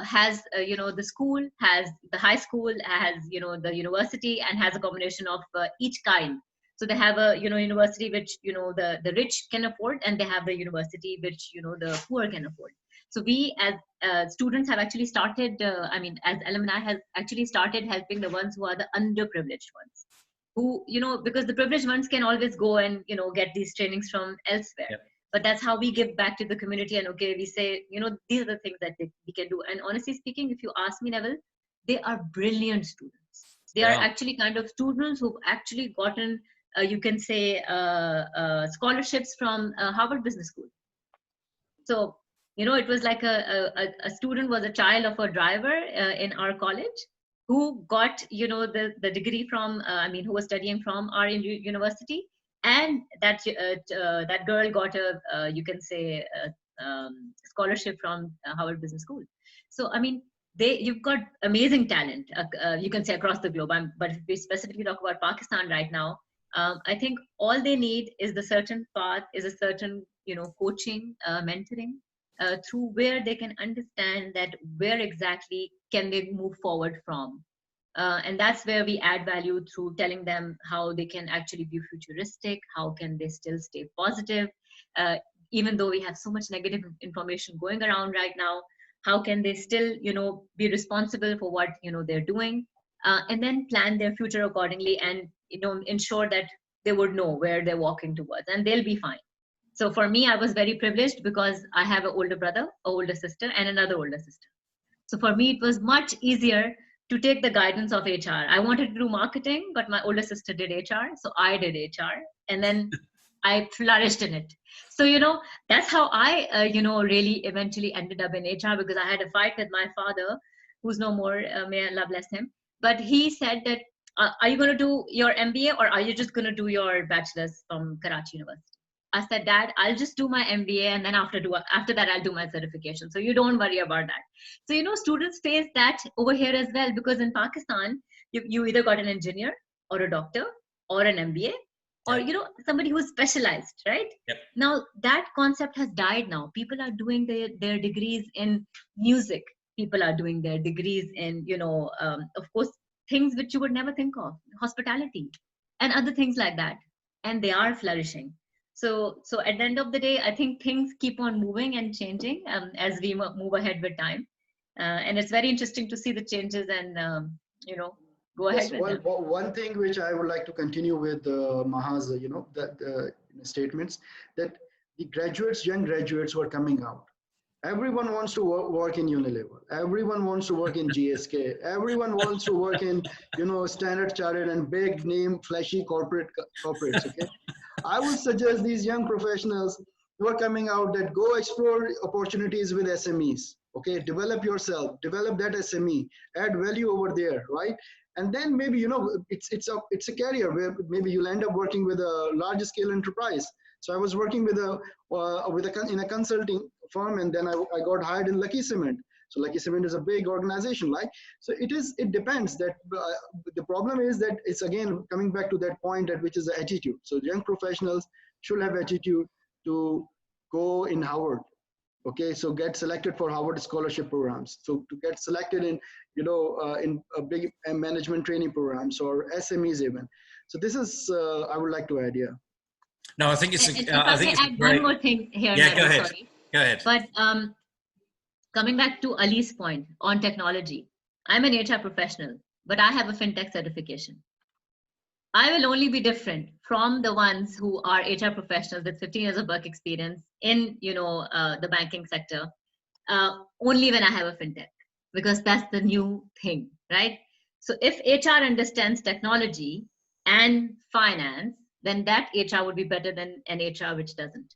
has, you know, the school, has the high school, has, you know, the university, and has a combination of each kind. So they have a, you know, university which, you know, the rich can afford, and they have the university which, you know, the poor can afford. So we as students have actually started, I mean, as alumni has actually started helping the ones who are the underprivileged ones, who, you know, because the privileged ones can always go and, you know, get these trainings from elsewhere. Yep. But that's how we give back to the community. And okay, we say, you know, these are the things that we can do. And honestly speaking, if you ask me, Neville, they are brilliant students. They are actually kind of students who've actually gotten, you can say, scholarships from Harvard Business School. So, you know, it was like a student was a child of a driver in our college who got, you know, the degree from, I mean, who was studying from our university. And that that girl got a, you can say, scholarship from Harvard Business School. So, I mean, you've got amazing talent, you can say across the globe. But if we specifically talk about Pakistan right now, I think all they need is the certain path, is a certain, coaching, mentoring, through where they can understand that where exactly can they move forward from. And that's where we add value through telling them how they can actually be futuristic, how can they still stay positive, even though we have so much negative information going around right now. How can they still, be responsible for what, they're doing, and then plan their future accordingly, and, ensure that they would know where they're walking towards, and they'll be fine. So for me, I was very privileged because I have an older brother, an older sister, and another older sister. So for me, it was much easier to take the guidance of HR. I wanted to do marketing, but my older sister did HR. So I did HR, and then I flourished in it. So, that's how I, really eventually ended up in HR, because I had a fight with my father, who's no more, may Allah bless him. But he said that, are you going to do your MBA, or are you just going to do your bachelor's from Karachi University? I said, Dad, I'll just do my MBA, and then after that, I'll do my certification. So you don't worry about that. So, students face that over here as well, because in Pakistan, you either got an engineer or a doctor or an MBA, or, somebody who's specialized, right? Yep. Now that concept has died now. People are doing their degrees in music. People are doing their degrees in, of course, things which you would never think of, hospitality and other things like that. And they are flourishing. So at the end of the day, I think things keep on moving and changing as we move ahead with time. And it's very interesting to see the changes and, go ahead with them. One thing which I would like to continue with Maha's, the statements, that the graduates, young graduates who are coming out, everyone wants to work in Unilever. Everyone wants to work in GSK. Everyone wants to work in, Standard Chartered and big name, flashy corporates. Okay, I would suggest these young professionals who are coming out that go explore opportunities with SMEs. Okay, develop yourself, develop that SME, add value over there, right? And then maybe, it's a career where maybe you'll end up working with a large scale enterprise. So I was working in a consulting firm, and then I got hired in Lucky Cement. So Lucky Cement is a big organization, right? So it depends. That the problem is that it's again coming back to that point, which is the attitude. So young professionals should have attitude to go in Harvard. Okay, so get selected for Harvard scholarship programs. So to get selected in, in a big management training programs or SMEs even. So this is I would like to add here. No, I think it's. I think it's add one more thing here. Yeah, go ahead. Sorry. Go ahead. But coming back to Ali's point on technology, I'm an HR professional, but I have a fintech certification. I will only be different from the ones who are HR professionals with 15 years of work experience in, the banking sector, only when I have a fintech, because that's the new thing, right? So if HR understands technology and finance, then that HR would be better than an HR which doesn't.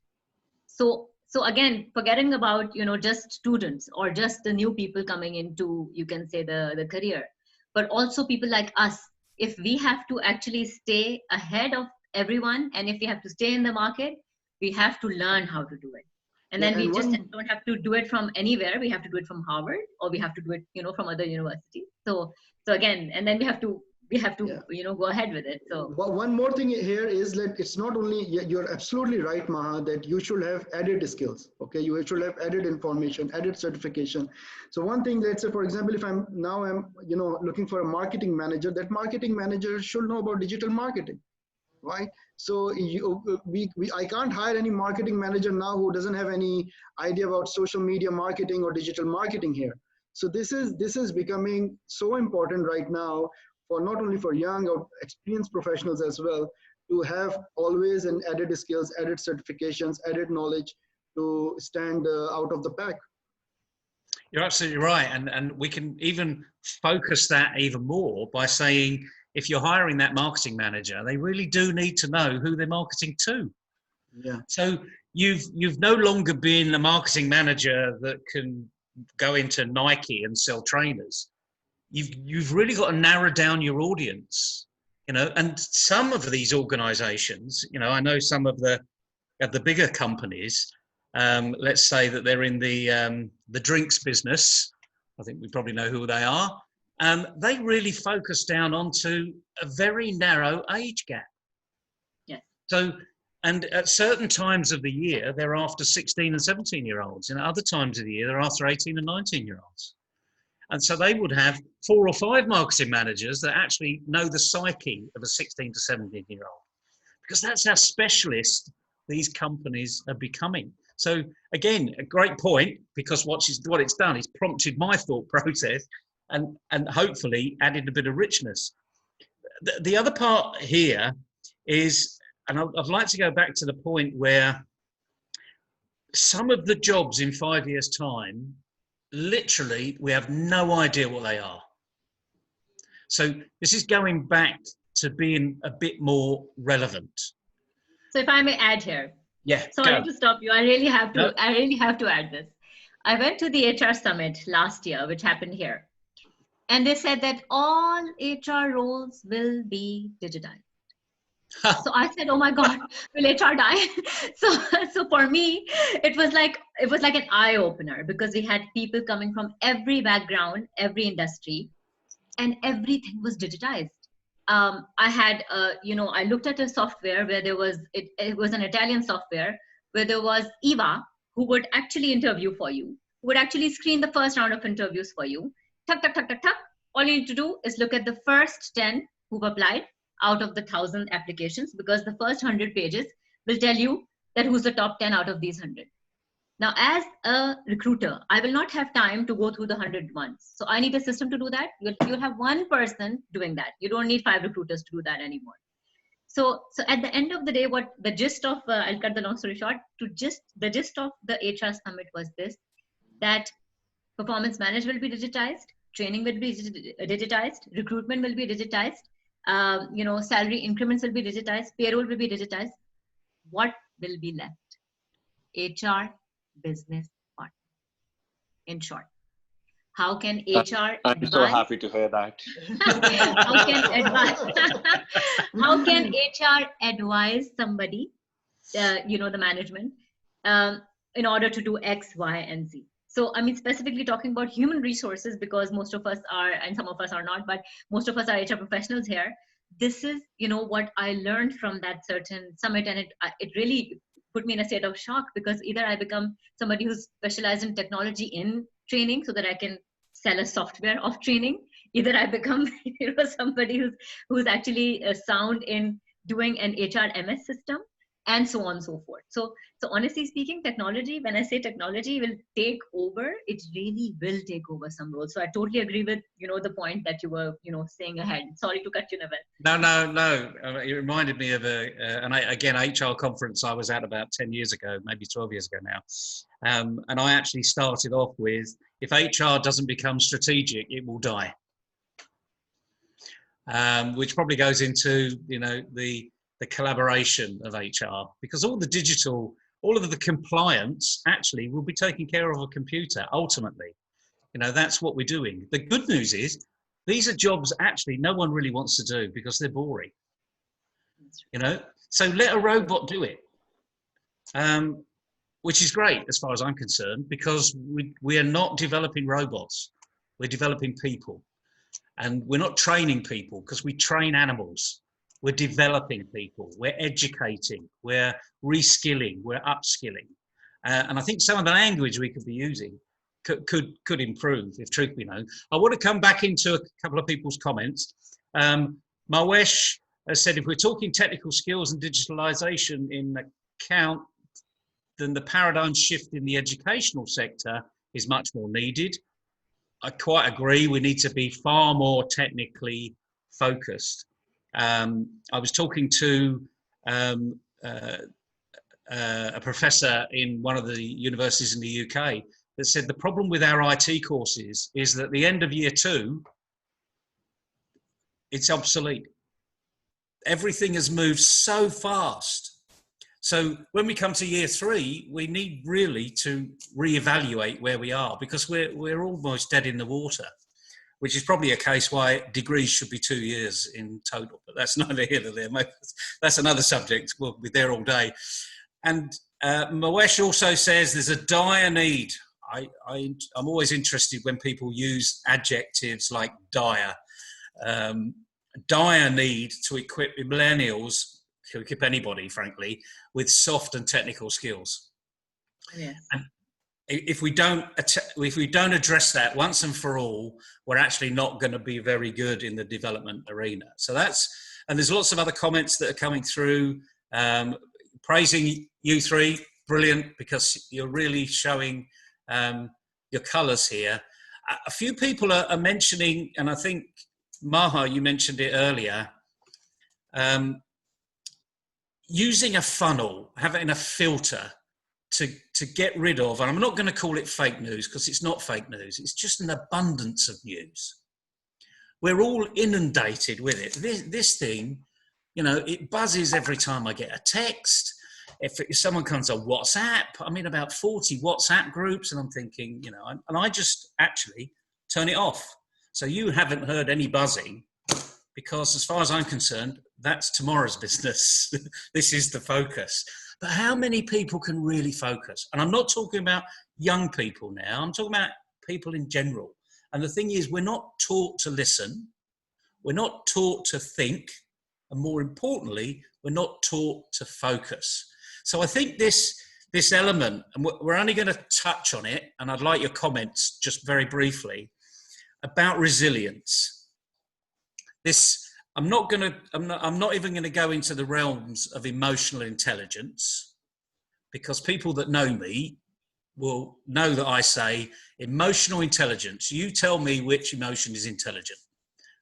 So again, forgetting about, just students or just the new people coming into, you can say, the career, but also people like us. If we have to actually stay ahead of everyone, and if we have to stay in the market, we have to learn how to do it. And then we just don't have to do it from anywhere. We have to do it from Harvard, or we have to do it, from other universities. So again, and then we have to go ahead with it. So one more thing here is that it's not only, you're absolutely right, Maha, that you should have added skills. Okay, you should have added information, added certification. So one thing, let's say, for example, if I'm looking for a marketing manager, that marketing manager should know about digital marketing, right? So I can't hire any marketing manager now who doesn't have any idea about social media marketing or digital marketing here. So this is becoming so important right now, for not only for young or experienced professionals as well, to have always an added skills, added certifications, added knowledge to stand out of the pack. You're absolutely right. And we can even focus that even more by saying, if you're hiring that marketing manager, they really do need to know who they're marketing to. Yeah. So you've no longer been a marketing manager that can go into Nike and sell trainers. You've really got to narrow down your audience, and some of these organizations, I know some of the bigger companies, let's say that they're in the drinks business, I think we probably know who they are. They really focus down onto a very narrow age gap. Yes. So, and at certain times of the year, they're after 16 and 17-year-olds. And other times of the year, they're after 18 and 19-year-olds. And so they would have 4 or 5 marketing managers that actually know the psyche of a 16 to 17-year-old. Because that's how specialist these companies are becoming. So again, a great point, because what it's done is prompted my thought process and hopefully added a bit of richness. The other part here is, and I'd like to go back to the point where some of the jobs in 5 years' time, literally, we have no idea what they are. So this is going back to being a bit more relevant. So if I may add here. Yeah. Sorry to stop you. I really have to. No. I really have to add this. I went to the HR summit last year, which happened here, and they said that all HR roles will be digitized. So I said, "Oh my God, will HR die?" So for me, it was like an eye opener, because we had people coming from every background, every industry, and everything was digitized. I had, I looked at a software where there was, it was an Italian software where there was Eva, who would actually interview for you, who would actually screen the first round of interviews for you. Tuck, tuck, tuck, tuck, tuck. All you need to do is look at the first 10 who've applied out of the 1,000 applications, because the first 100 pages will tell you that who's the top 10 out of these 100. Now, as a recruiter, I will not have time to go through the 100 ones. So I need a system to do that. You'll have one person doing that. You don't need 5 recruiters to do that anymore. So at the end of the day, what the gist of, I'll cut the long story short, the gist of the HR summit was this, that performance management will be digitized, training will be digitized, recruitment will be digitized, salary increments will be digitized, payroll will be digitized. What will be left? HR business partner. In short, how can HR I'm so happy to hear that. How can HR advise somebody, the management, in order to do X, Y, and Z? So, I mean, specifically talking about human resources, because most of us are, and some of us are not, but most of us are HR professionals here. This is, what I learned from that certain summit, and it really put me in a state of shock, because either I become somebody who's specialized in technology in training so that I can sell a software of training, either I become somebody who's actually sound in doing an HRMS system, and so on and so forth. So honestly speaking, technology, when I say technology will take over, it really will take over some roles. So I totally agree with, the point that you were, saying ahead. Sorry to cut you, Neville. No. It reminded me of an HR conference I was at about 10 years ago, maybe 12 years ago now. And I actually started off with, if HR doesn't become strategic, it will die. Which probably goes into, the collaboration of HR, because all of the compliance actually will be taken care of a computer ultimately. That's what we're doing. The good news is these are jobs actually no one really wants to do because they're boring. So let a robot do it, which is great as far as I'm concerned, because we are not developing robots, we're developing people, and we're not training people because we train animals. We're developing people, we're educating, we're reskilling, we're upskilling. And I think some of the language we could be using could improve, if truth be known. I want to come back into a couple of people's comments. Mawesh has said, if we're talking technical skills and digitalization in account, then the paradigm shift in the educational sector is much more needed. I quite agree, we need to be far more technically focused. I was talking to a professor in one of the universities in the UK that said the problem with our IT courses is that at the end of year 2, it's obsolete. Everything has moved so fast. So when we come to year 3, we need really to reevaluate where we are, because we're almost dead in the water, which is probably a case why degrees should be 2 years in total, but that's neither here nor there. That's another subject. We'll be there all day. And Mawesh also says there's a dire need. I'm always interested when people use adjectives like dire. Dire need to equip millennials, to equip anybody, frankly, with soft and technical skills. Yes. And if we don't address that once and for all, we're actually not going to be very good in the development arena. So and there's lots of other comments that are coming through, praising you three, brilliant, because you're really showing your colours here. A few people are mentioning, and I think Maha, you mentioned it earlier, using a funnel, having a filter to get rid of, and I'm not going to call it fake news because it's not fake news, it's just an abundance of news. We're all inundated with it. This thing, you know, it buzzes every time I get a text. If someone comes on WhatsApp, I'm in about 40 WhatsApp groups, and I'm thinking, you know, and I just actually turn it off. So you haven't heard any buzzing, because as far as I'm concerned, that's tomorrow's business. This is the focus. But how many people can really focus? And I'm not talking about young people now, I'm talking about people in general. And the thing is, we're not taught to listen, we're not taught to think, and more importantly, we're not taught to focus. So I think this element, and we're only going to touch on it, and I'd like your comments just very briefly, about resilience. I'm not even going to go into the realms of emotional intelligence, because people that know me will know that I say emotional intelligence. You tell me which emotion is intelligent,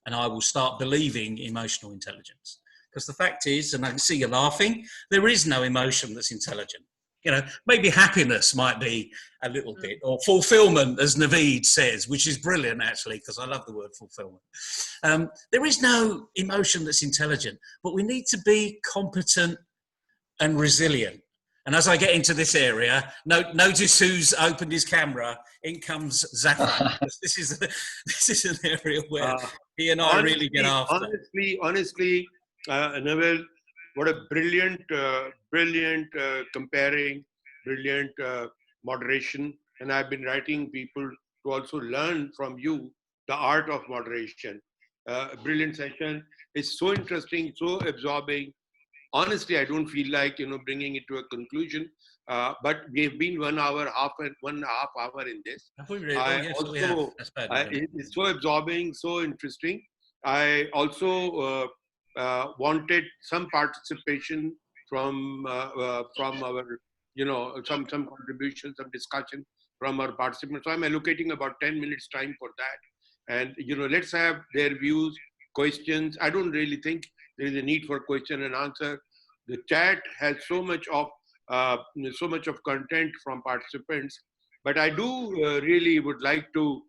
and I will start believing emotional intelligence. Because the fact is, and I can see you laughing, there is no emotion that's intelligent. You know, maybe happiness might be a little bit, or fulfillment, as Neville says, which is brilliant, actually, because I love the word fulfillment. There is no emotion that's intelligent, but we need to be competent and resilient. And as I get into this area, notice who's opened his camera. In comes Zafran. This is an area where he and I really get after. Honestly, Neville, what a brilliant comparing, brilliant moderation. And I've been writing people to also learn from you the art of moderation. Brilliant session. It's so interesting, so absorbing. Honestly, I don't feel like, you know, bringing it to a conclusion. But we've been 1 hour, 1.5 hours in this. It's so absorbing, so interesting. I also wanted some participation from our, you know, some contribution, some discussion from our participants. So I'm allocating about 10 minutes time for that. And, you know, let's have their views, questions. I don't really think there is a need for question and answer. The chat has so much of content from participants, but I do really would like to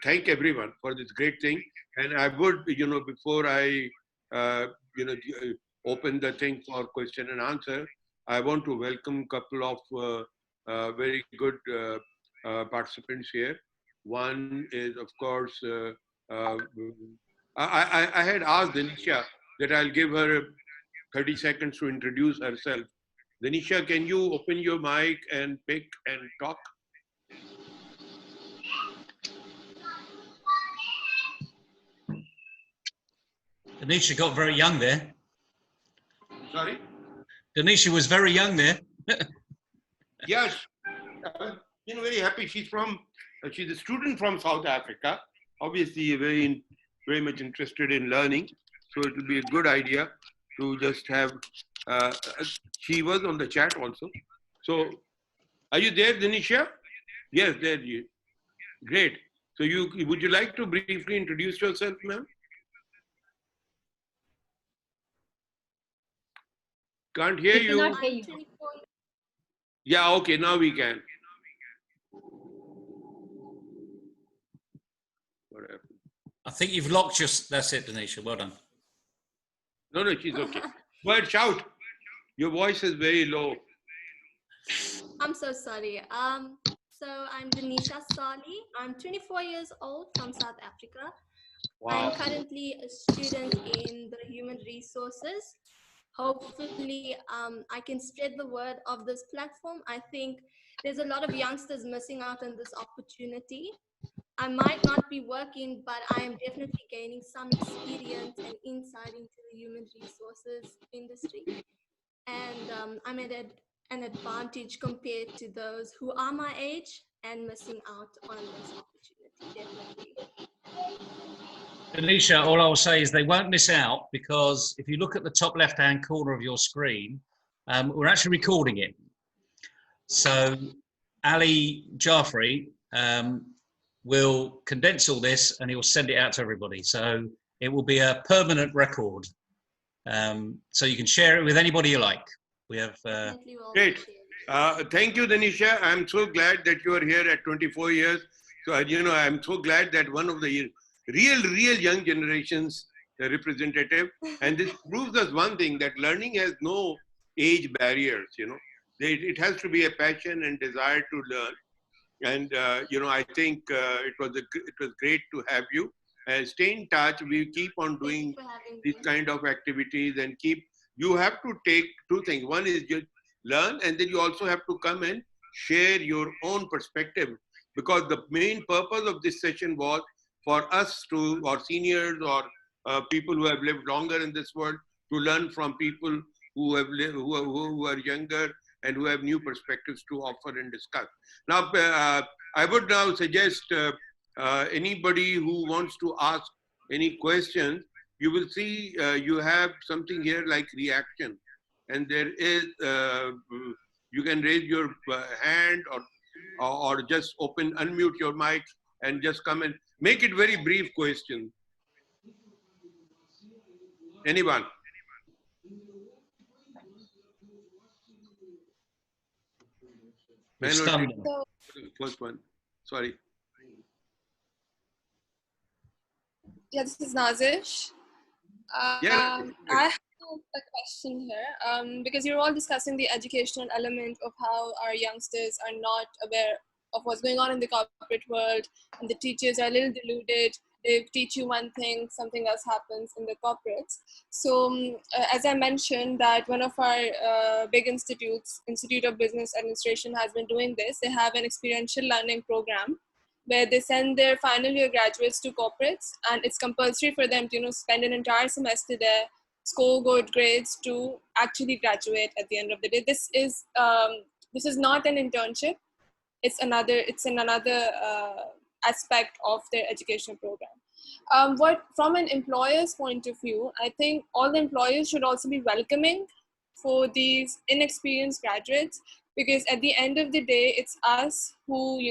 thank everyone for this great thing. And I would, you know, before I open the thing for question and answer, I want to welcome a couple of very good participants here. One is, of course, I had asked Denisha that I'll give her 30 seconds to introduce herself. Denisha, can you open your mic and pick and talk? Denisha got very young there. Sorry? Denisha was very young there. Yes, you know, very happy. She's a student from South Africa. Obviously, very much interested in learning. So it will be a good idea to just have. She was on the chat also. So, are you there, Denisha? Yes, there you. Great. So, would you like to briefly introduce yourself, ma'am? Can't hear you. Cannot hear you. Yeah, okay, now we can. What happened? I think you've locked your... That's it, Denisha. Well done. No, she's okay. Go ahead, shout. Your voice is very low. I'm so sorry. So I'm Denisha Sali. I'm 24 years old from South Africa. Wow. I'm currently a student in the human resources. hopefully I can spread the word of this platform. I think there's a lot of youngsters missing out on this opportunity. I might not be working, but I am definitely gaining some experience and insight into the human resources industry. And I'm at an advantage compared to those who are my age and missing out on this opportunity, definitely. Anisha, all I'll say is they won't miss out, because if you look at the top left-hand corner of your screen, we're actually recording it. So Ali Jaffrey will condense all this and he will send it out to everybody. So it will be a permanent record. So you can share it with anybody you like. We have great. Thank you, Danisha. I'm so glad that you are here at 24 years. So, I'm so glad that one of the real young generations representative. And this proves us one thing, that learning has no age barriers, It has to be a passion and desire to learn. And, I think it was great to have you. Stay in touch. We keep on doing these kind of activities and you have to take two things. One is just learn, and then you also have to come and share your own perspective, because the main purpose of this session was for us to, or seniors or people who have lived longer in this world, to learn from people who have lived, who are younger and who have new perspectives to offer and discuss. Now, I would now suggest anybody who wants to ask any questions, you will see you have something here like reaction, and there is you can raise your hand or just unmute your mic and just come and make it very brief question. Anyone? First one. Sorry. Yeah, this is Nazish. Yeah. I have a question here, because you're all discussing the educational element of how our youngsters are not aware of what's going on in the corporate world, and the teachers are a little deluded. They teach you one thing, something else happens in the corporates. So as I mentioned, that one of our big institutes, Institute of Business Administration, has been doing this. They have an experiential learning program where they send their final year graduates to corporates, and it's compulsory for them to spend an entire semester there, score good grades to actually graduate at the end of the day. This is not an internship. It's another aspect of their education program. From an employer's point of view, I think all the employers should also be welcoming for these inexperienced graduates, because at the end of the day, it's us who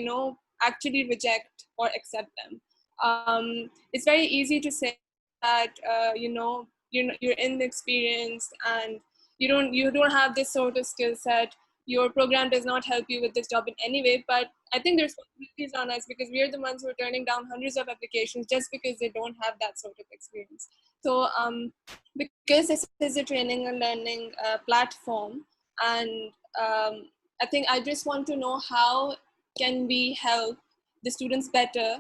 actually reject or accept them. It's very easy to say that you're inexperienced and you don't have this sort of skill set. Your program does not help you with this job in any way, but I think there's responsibilities on us, because we're the ones who are turning down hundreds of applications just because they don't have that sort of experience. So because this is a training and learning platform, and I think I just want to know, how can we help the students better,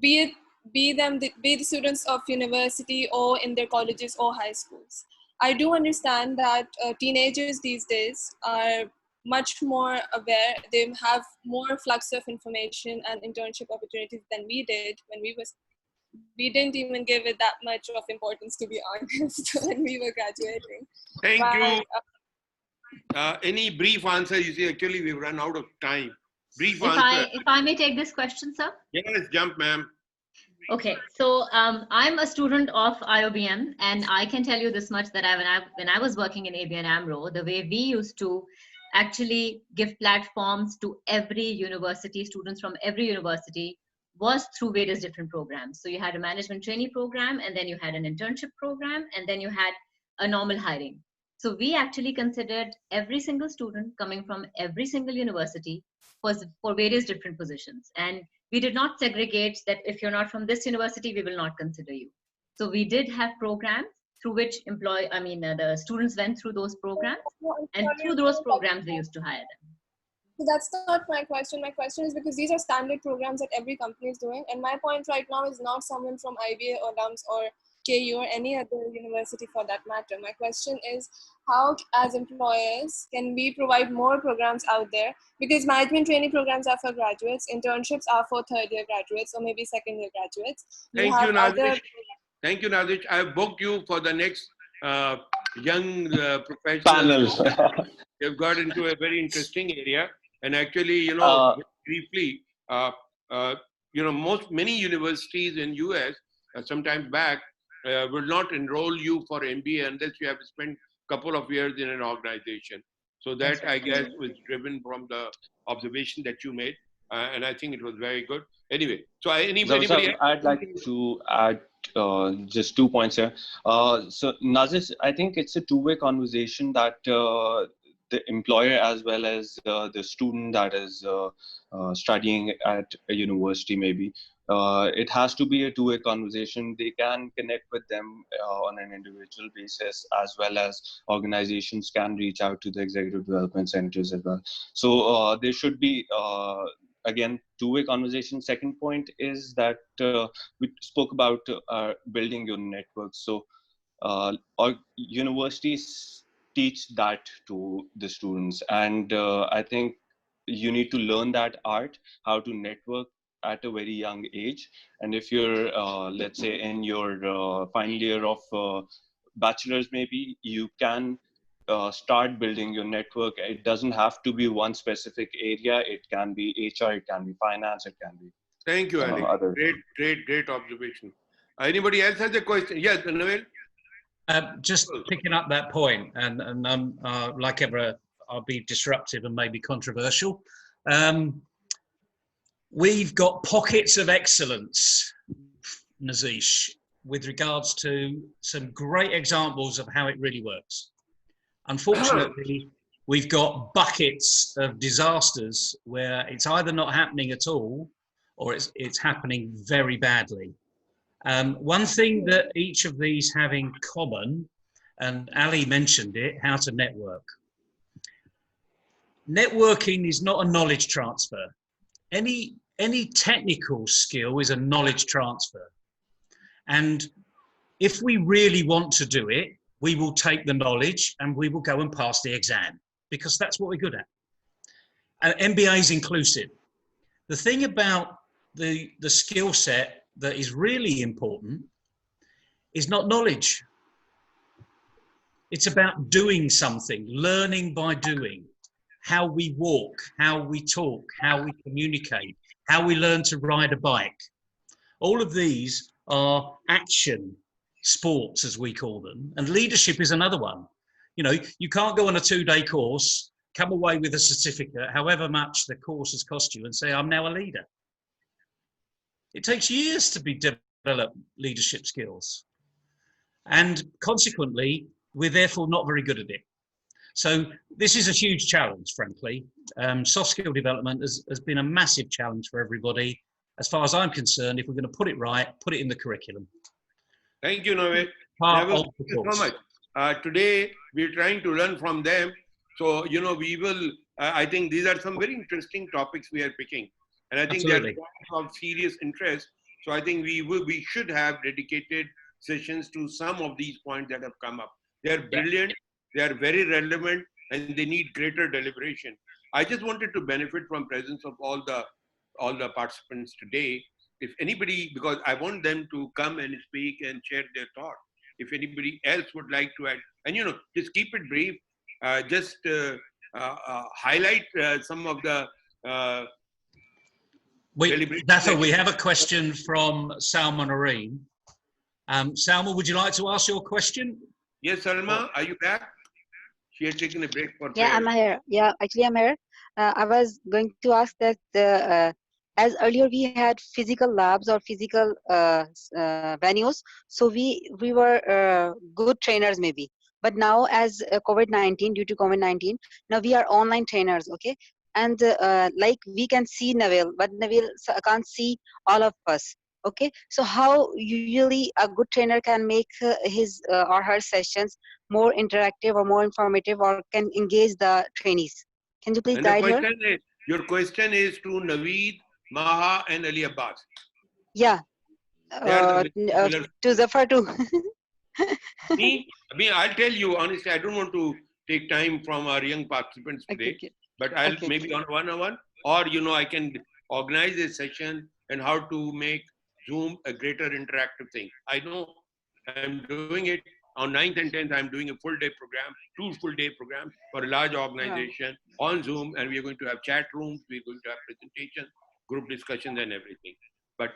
be the students of university or in their colleges or high schools. I do understand that teenagers these days are much more aware. They have more flux of information and internship opportunities than we did when we didn't even give it that much of importance, to be honest, when we were graduating. Thank you. Any brief answer? You see, actually, we've run out of time. Brief answer. If I may take this question, sir? Yes, jump, ma'am. Okay, so I'm a student of IOBM, and I can tell you this much, that when I was working in ABN AMRO, the way we used to actually give platforms to every university, students from every university, was through various different programs. So you had a management trainee program, and then you had an internship program, and then you had a normal hiring. So we actually considered every single student coming from every single university for various different positions. And we did not segregate that if you're not from this university, we will not consider you. So we did have programs through which the students went through those programs, and through those programs they used to hire them. So that's not my question. My question is because these are standard programs that every company is doing. And my point right now is not someone from IBA or LUMS or KU or any other university for that matter. My question is, how as employers can we provide more programs out there? Because management training programs are for graduates, internships are for third-year graduates or maybe second-year graduates. Thank you, Nazish. Thank you, Nazish. I have booked you for the next young professionals. Panel. You've got into a very interesting area. And actually, briefly, many universities in US sometimes back will not enroll you for MBA unless you have spent a couple of years in an organization. So that, I guess, was driven from the observation that you made. And I think it was very good. Anyway, so anybody else? I'd like to add just 2 points here. So Nazish, I think it's a two-way conversation that the employer as well as the student that is studying at a university maybe. It has to be a two-way conversation. They can connect with them on an individual basis, as well as organizations can reach out to the executive development centers as well. So there should be, again, two-way conversation. Second point is that we spoke about building your network. So our universities teach that to the students, and I think you need to learn that art, how to network at a very young age. And if you're let's say in your final year of bachelor's, maybe you can start building your network. It doesn't have to be one specific area. It can be HR, it can be finance, it can be Thank you, Alex. Great observation. Anybody else has a question? Yes, Neville? Just picking up that point, and like ever, I'll be disruptive and maybe controversial. We've got pockets of excellence, Nazish, with regards to some great examples of how it really works. Unfortunately, we've got buckets of disasters where it's either not happening at all or it's happening very badly. One thing that each of these have in common, and Ali mentioned it, how to network. Networking is not a knowledge transfer. Any technical skill is a knowledge transfer. And if we really want to do it, we will take the knowledge and we will go and pass the exam, because that's what we're good at. And MBA is inclusive. The thing about the skill set that is really important is not knowledge. It's about doing something, learning by doing, how we walk, how we talk, how we communicate, how we learn to ride a bike. All of these are action sports, as we call them, and leadership is another one. You know, you can't go on a 2-day course, come away with a certificate, however much the course has cost you, and say, I'm now a leader. It takes years to develop leadership skills. And consequently, we're therefore not very good at it. So this is a huge challenge, frankly. Soft skill development has been a massive challenge for everybody. As far as I'm concerned, if we're going to put it right, put it in the curriculum. Thank you, Neville. Thank you so much. Today, we're trying to learn from them. So, you know, we will, I think these are some very interesting topics we are picking. And I think they're of serious interest. So I think we should have dedicated sessions to some of these points that have come up. They're brilliant, they are very relevant, and they need greater deliberation. I just wanted to benefit from presence of all the participants today. If anybody, because I want them to come and speak and share their thoughts. If anybody else would like to add, and you know, just keep it brief, just highlight some of the we have a question from Salma Nareen. Salma, would you like to ask your question? Yes, Salma, are you back? She had taken a break for prayer. I'm here. Yeah, actually I'm here. I was going to ask that as earlier we had physical labs or physical venues, so we were good trainers maybe. But now as COVID-19, due to COVID-19, now we are online trainers, okay? And like we can see Neville, but Neville can't see all of us, okay? So how usually a good trainer can make his or her sessions more interactive or more informative, or can engage the trainees? Can you please guide her? Your question is to Naveed, Maha and Ali Abbas. Yeah. They are the pillars. To Zafar too. I'll tell you honestly, I don't want to take time from our young participants Okay, today, okay. but I'll Okay. maybe on one-on-one, or I can organize a session and how to make Zoom a greater interactive thing. I know I'm doing it on 9th and 10th. I'm doing a full-day program, 2 full-day programs for a large organization on Zoom, and we are going to have chat rooms. We're going to have presentations, group discussions, and everything. But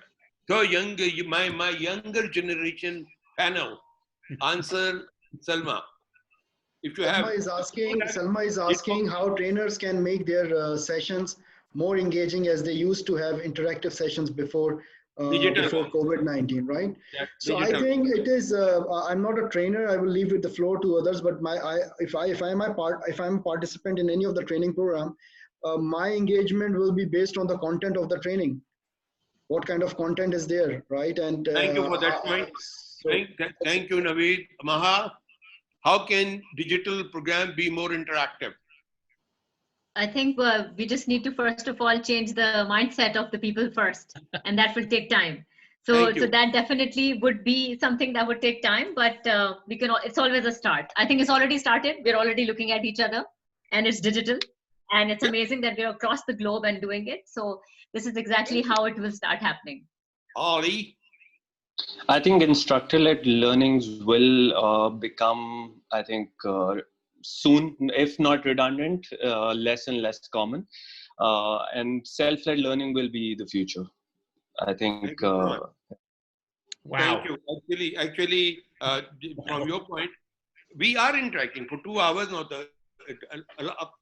so younger, my younger generation panel. Answer, Salma. If you have, Salma is asking how trainers can make their sessions more engaging as they used to have interactive sessions before digital, COVID-19, right? yeah, So I digital. think it is. I'm not a trainer. I will leave with the floor to others. But if I'm a participant in any of the training program, my engagement will be based on the content of the training. What kind of content is there, right? And Thank you for that point. Thank you, Naveed. Maha, how can digital program be more interactive? I think we just need to first of all change the mindset of the people first, and that will take time. So that definitely would be something that would take time, but we can. It's always a start. I think it's already started. We're already looking at each other, and it's digital, and it's amazing that we're across the globe and doing it. So this is exactly how it will start happening. Ollie? I think instructor-led learnings will become, I think, soon, if not redundant, less and less common. And self-led learning will be the future. I think. Wow. Wow. Thank you. Actually, from your point, we are interacting for 2 hours now.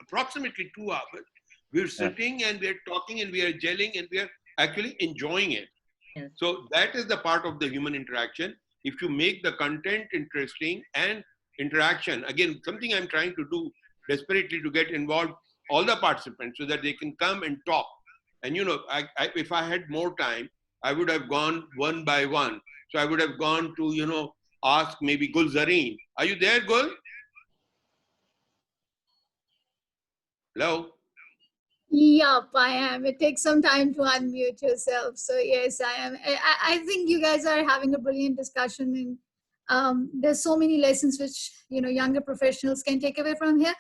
Approximately 2 hours. We're sitting and we're talking and we are gelling and we are actually enjoying it. Yes. So that is the part of the human interaction. If you make the content interesting and interaction, again, something I'm trying to do desperately to get involved all the participants so that they can come and talk. And if I had more time, I would have gone one by one. So I would have gone to, ask maybe Gul Zareen. Are you there, Gul? Hello? Yep, I am. It takes some time to unmute yourself. So yes, I am. I think you guys are having a brilliant discussion, and there's so many lessons which younger professionals can take away from here.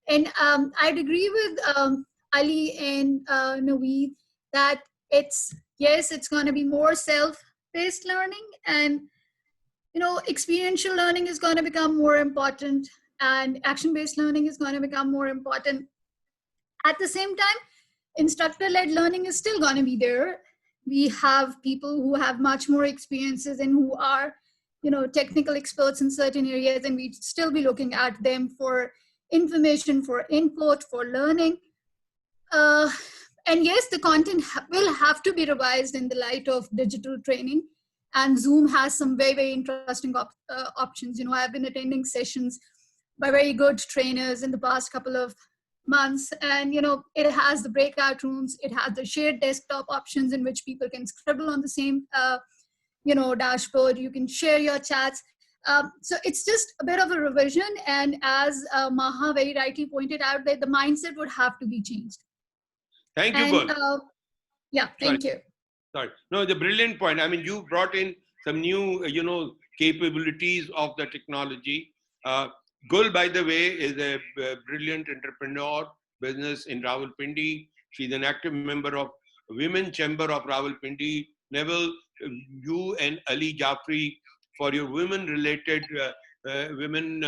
And I'd agree with Ali and Naveed that it's going to be more self-paced learning, and experiential learning is going to become more important, and action-based learning is going to become more important. At the same time, instructor-led learning is still going to be there. We have people who have much more experiences and who are, technical experts in certain areas, and we'd still be looking at them for information, for input, for learning. And yes, the content will have to be revised in the light of digital training. And Zoom has some very, very interesting options. I've been attending sessions by very good trainers in the past couple of months, and it has the breakout rooms, it has the shared desktop options in which people can scribble on the same dashboard. You can share your chats. So it's just a bit of a revision, and as Maha very rightly pointed out, that the mindset would have to be changed. Thank you, Gul. Yeah, thank you. Sorry. No, it's a brilliant point. I mean, you brought in some new, capabilities of the technology. Gul, by the way, is a brilliant entrepreneur, business in Rawalpindi. She's an active member of Women Chamber of Rawalpindi. Neville, you and Ali Jafri, for your women-related, women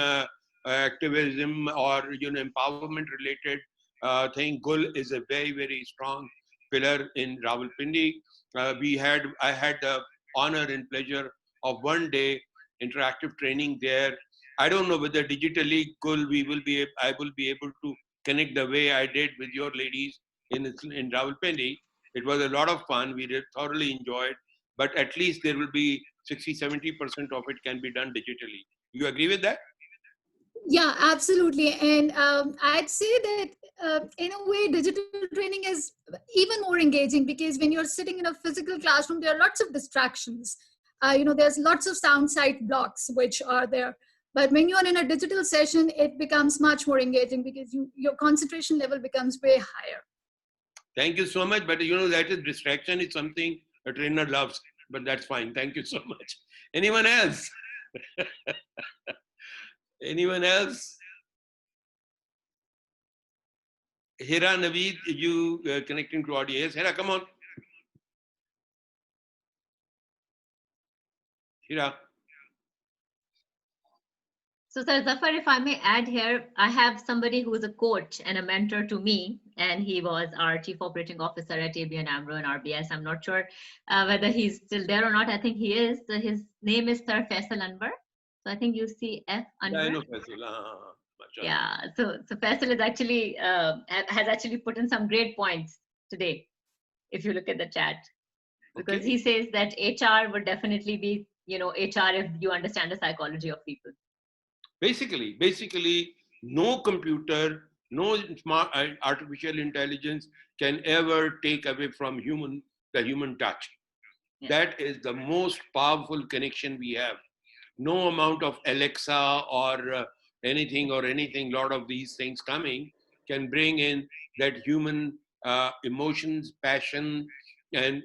activism or empowerment-related thing. Gul is a very, very strong pillar in Rawalpindi. I had the honor and pleasure of one day interactive training there. I don't know whether digitally, Gul, I will be able to connect the way I did with your ladies in Rawalpindi. It was a lot of fun. We did thoroughly enjoyed, but at least there will be 60-70% of it can be done digitally. You agree with that? Yeah, absolutely. And I'd say that in a way, digital training is even more engaging, because when you're sitting in a physical classroom, there are lots of distractions. There's lots of sound side blocks which are there. But when you're in a digital session, it becomes much more engaging because your concentration level becomes way higher. Thank you so much. But that is distraction is something a trainer loves. but that's fine. Thank you so much. Anyone else? Anyone else? Hira, Naveed, you connecting to audio? Yes, Hira, come on. Hira. So, Sir Zafar, if I may add here, I have somebody who is a coach and a mentor to me, and he was our Chief Operating Officer at ABN AMRO and RBS. I'm not sure whether he's still there or not. I think he is. His name is Sir Faisal Anwar. So I think you see F Yeah, I Anwar. know Faisal. Mashallah. Yeah. So Faisal is actually has actually put in some great points today, if you look at the chat, because Okay. he says that HR would definitely be, HR if you understand the psychology of people. Basically, no computer, no smart artificial intelligence can ever take away from the human touch. Yeah. That is the most powerful connection we have. No amount of Alexa or anything, lot of these things coming can bring in that human emotions, passion, and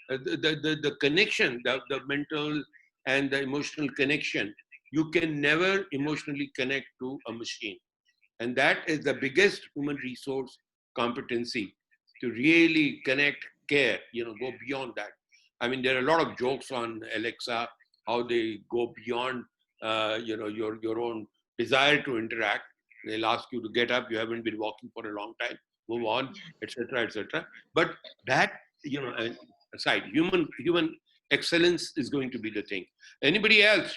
the connection, the mental and the emotional connection. You can never emotionally connect to a machine. And that is the biggest human resource competency, to really connect, care, go beyond that. I mean, there are a lot of jokes on Alexa, how they go beyond, your own desire to interact. They'll ask you to get up. You haven't been walking for a long time. Move on, etc., etc. But that, aside, human excellence is going to be the thing. Anybody else?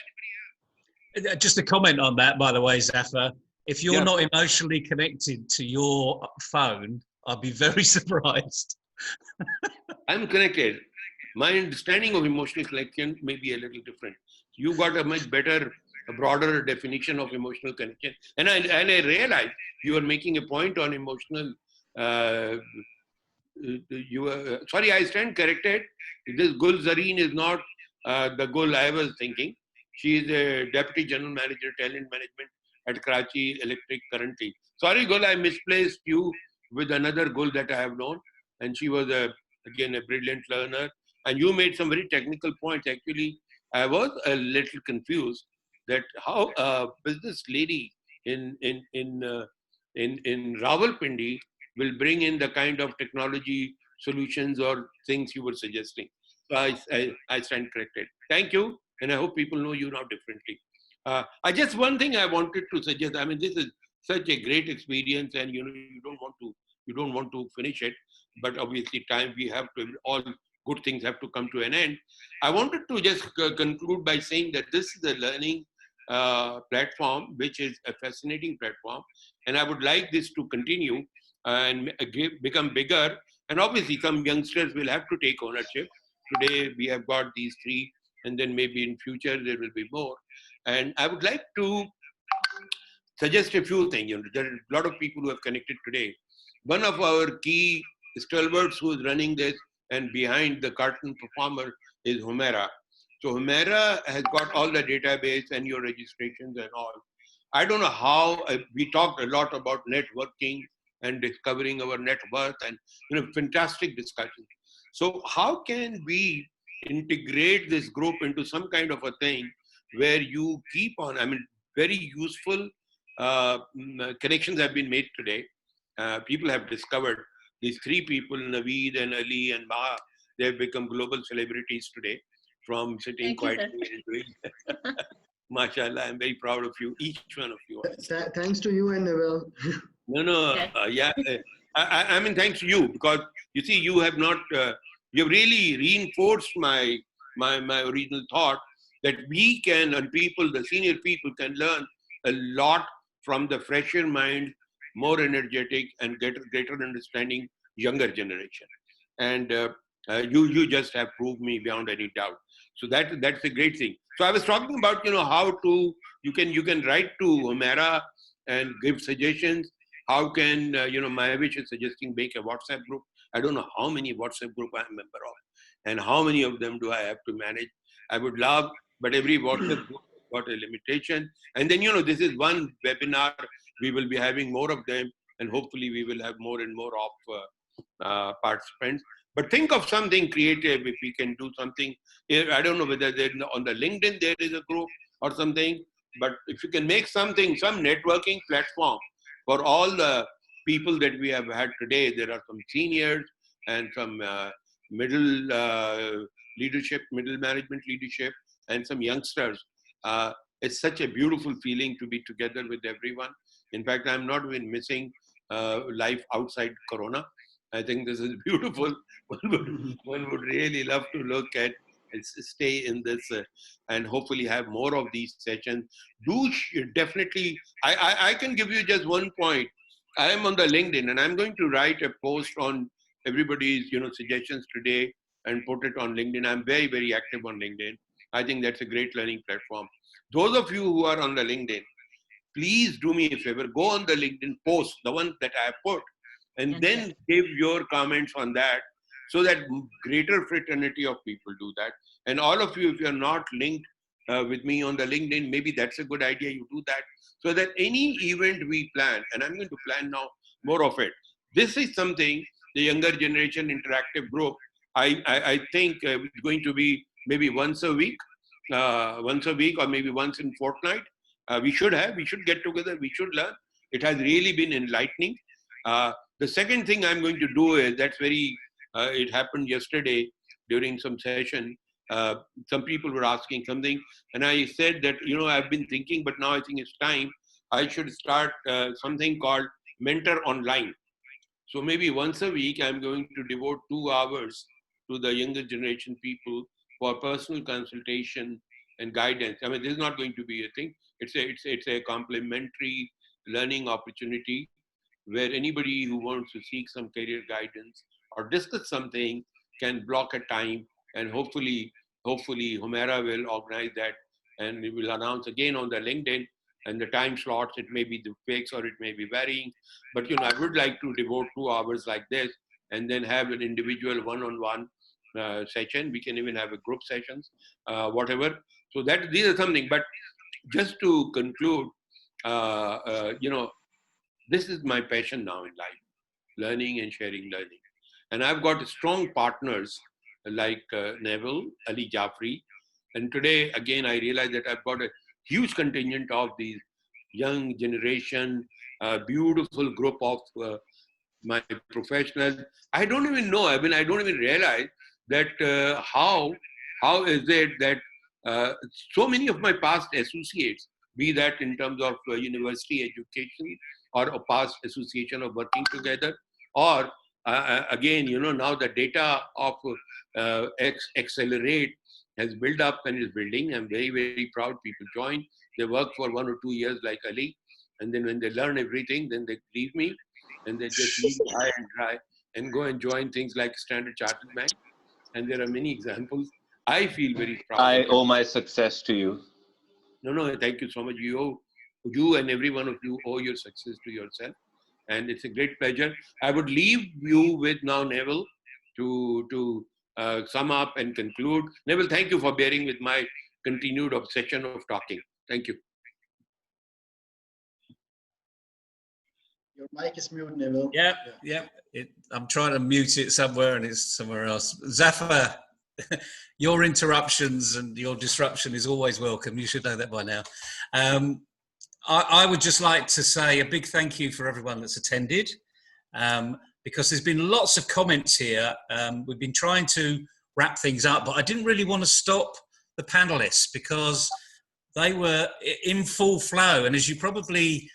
Just a comment on that, by the way, Zafar. If you're Yeah. not emotionally connected to your phone, I'd be very surprised. I'm connected. My understanding of emotional connection may be a little different. You got a much better, a broader definition of emotional connection. And I realized you were making a point on emotional. Sorry, I stand corrected. This Gul Zareen is not the Gul I was thinking. She is a Deputy General Manager, Talent Management at Karachi Electric currently. Sorry, Gul, I misplaced you with another Gul that I have known. And she was, again, a brilliant learner. And you made some very technical points. Actually, I was a little confused that how a business lady in Rawalpindi will bring in the kind of technology solutions or things you were suggesting. So I stand corrected. Thank you, and I hope people know you now differently. I just one thing I wanted to suggest. I mean, this is such a great experience, and you don't want to finish it, but obviously, time we have to all good things have to come to an end. I wanted to just conclude by saying that this is a learning platform, which is a fascinating platform, and I would like this to continue and become bigger. And obviously, some youngsters will have to take ownership. Today, we have got these three, and then maybe in future there will be more. And I would like to suggest a few things. There are a lot of people who have connected today. One of our key stalwarts who is running this and behind the curtain performer is Humera. So Humera has got all the database and your registrations and all. I don't know how we talked a lot about networking and discovering our net worth and fantastic discussion. So how can we integrate this group into some kind of a thing where you keep on? I mean, very useful connections have been made today. People have discovered these three people, Naveed and Ali and Ma. They have become global celebrities today from sitting Thank you, quietly sir. and doing. MashaAllah, I'm very proud of you, each one of you. Thanks to you and Neville. No, Yes. yeah. I mean, thanks to you, because you see, you have not, you have really reinforced my original thought that we can, and people, the senior people can learn a lot from the fresher mind, more energetic and greater understanding younger generation. And you just have proved me beyond any doubt. So that's a great thing. So I was talking about, how to, you can write to Humera and give suggestions. How can, Mayavish is suggesting make a WhatsApp group. I don't know how many WhatsApp group I'm a member of and how many of them do I have to manage. I would love, but every WhatsApp group has got a limitation. And then, this is one webinar. We will be having more of them, and hopefully we will have more and more of participants. But think of something creative if we can do something. I don't know whether on the LinkedIn there is a group or something, but if you can make something, some networking platform for all the people that we have had today. There are some seniors and some middle leadership, middle management leadership, and some youngsters. It's such a beautiful feeling to be together with everyone. In fact, I'm not even missing life outside Corona. I think this is beautiful. One would really love to look at and stay in this and hopefully have more of these sessions. Definitely, I can give you just one point. I am on the LinkedIn and I'm going to write a post on everybody's suggestions today and put it on LinkedIn. I'm very, very active on LinkedIn. I think that's a great learning platform. Those of you who are on the LinkedIn, please do me a favor, go on the LinkedIn post, the one that I put, and then give your comments on that so that greater fraternity of people do that. And all of you, if you're not linked with me on the LinkedIn, maybe that's a good idea you do that so that any event we plan, and I'm going to plan now more of it. This is something, the younger generation interactive group, I think it's going to be maybe once a week or maybe once in fortnight. We should get together, we should learn. It has really been enlightening. The second thing I'm going to do is, it happened yesterday during some session. Some people were asking something, and I said that, I've been thinking, but now I think it's time. I should start something called Mentor Online. So maybe once a week, I'm going to devote 2 hours to the younger generation people for personal consultation and guidance. I mean, this is not going to be a thing. It's a complementary learning opportunity where anybody who wants to seek some career guidance or discuss something can block a time, and hopefully Humera will organize that, and we will announce again on the LinkedIn and the time slots. It may be the fixed or it may be varying, but I would like to devote 2 hours like this and then have an individual one-on-one session. We can even have a group sessions, whatever. So these are something. But just to conclude, this is my passion now in life, learning and sharing learning. And I've got strong partners like Neville, Ali Jaffrey. And today, again, I realize that I've got a huge contingent of these young generation, beautiful group of my professionals. I don't even know. I mean, I don't even realize that how is it that so many of my past associates, be that in terms of university education or a past association of working together, or again, now the data of Accelerate has built up and is building. I'm very, very proud people join. They work for 1 or 2 years like Ali. And then when they learn everything, then they leave me and they just leave high and dry and go and join things like Standard Chartered Bank. And there are many examples. I feel very proud. I owe my success to you. No, thank you so much. You and every one of you owe your success to yourself. And it's a great pleasure. I would leave you with now Neville to sum up and conclude. Neville, thank you for bearing with my continued obsession of talking. Thank you. Your mic is mute, Neville. Yeah. I'm trying to mute it somewhere and it's somewhere else. Zafar, your interruptions and your disruption is always welcome. You should know that by now. I would just like to say a big thank you for everyone that's attended, because there's been lots of comments here. We've been trying to wrap things up, but I didn't really want to stop the panelists because they were in full flow. And as you probably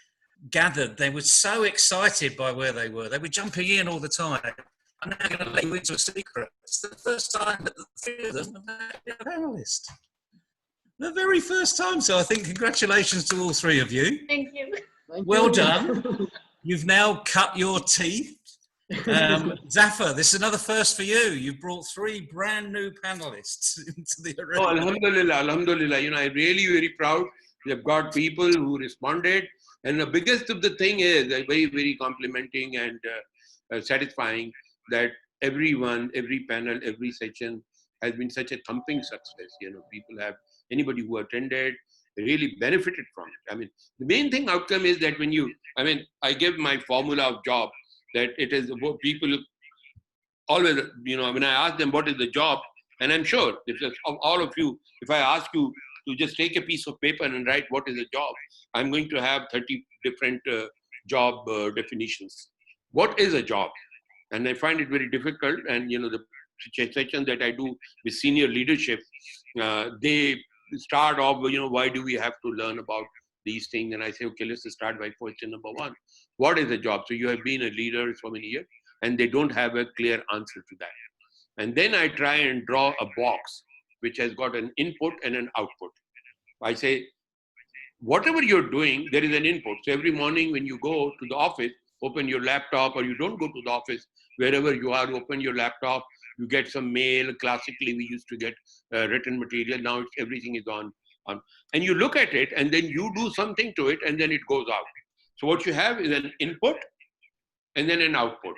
gathered, they were so excited by where they were. They were jumping in all the time. I'm now going to let you into a secret. It's the first time that the three of them have been a panelist. The very first time. So I think congratulations to all three of you. Thank you. Well done. You've now cut your teeth. Zafar, this is another first for you. You've brought 3 brand new panelists into the arena. Oh, Alhamdulillah. I'm really very proud. We've got people who responded. And the biggest of the thing is very, very complimenting and satisfying that everyone, every panel, every session has been such a thumping success. Anybody who attended really benefited from it. I mean, the main thing outcome is that I give my formula of job that it is about people always, when I ask them what is the job, and I'm sure if all of you, if I ask you to just take a piece of paper and write what is a job, I'm going to have 30 different job definitions. What is a job? And I find it very difficult. And the session that I do with senior leadership, they start off, why do we have to learn about these things? And I say, okay, let's start by question number one. What is a job? So you have been a leader so many years, and they don't have a clear answer to that. And then I try and draw a box which has got an input and an output. I say, whatever you're doing, there is an input. So every morning when you go to the office, open your laptop, or you don't go to the office, wherever you are, open your laptop, you get some mail. Classically, we used to get written material. Now everything is on. And you look at it, and then you do something to it, and then it goes out. So what you have is an input and then an output.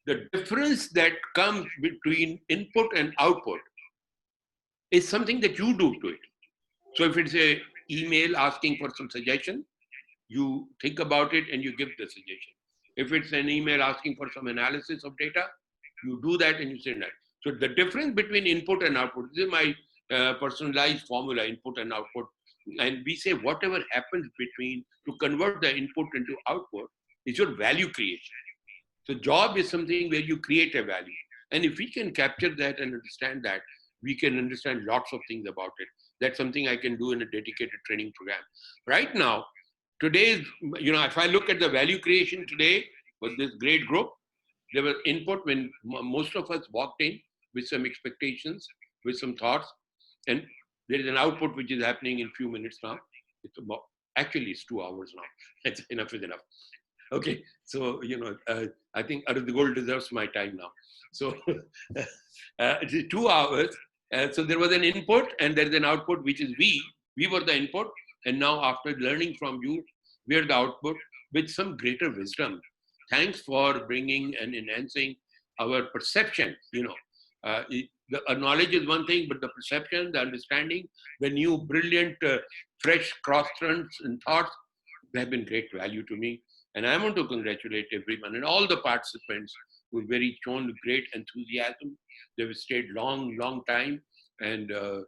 The difference that comes between input and output is something that you do to it. So if it's an email asking for some suggestion, you think about it and you give the suggestion. If it's an email asking for some analysis of data, you do that and you send that. So the difference between input and output, this is my personalized formula, input and output. And we say whatever happens between to convert the input into output is your value creation. So job is something where you create a value. And if we can capture that and understand that, we can understand lots of things about it. That's something I can do in a dedicated training program. Right now, today's, if I look at the value creation today with this great group, there was input when most of us walked in with some expectations, with some thoughts, and there is an output which is happening in a few minutes now. Actually, it's 2 hours now. That's enough is enough. Okay, so, I think the Gold deserves my time now. So, 2 hours. So there was an input and there is an output, which is we. We were the input. And now after learning from you, we are the output with some greater wisdom. Thanks for bringing and enhancing our perception. The knowledge is one thing, but the perception, the understanding, the new brilliant, fresh cross-currents and thoughts, they have been great value to me. And I want to congratulate everyone and all the participants who shown great enthusiasm. They've stayed long time. And, a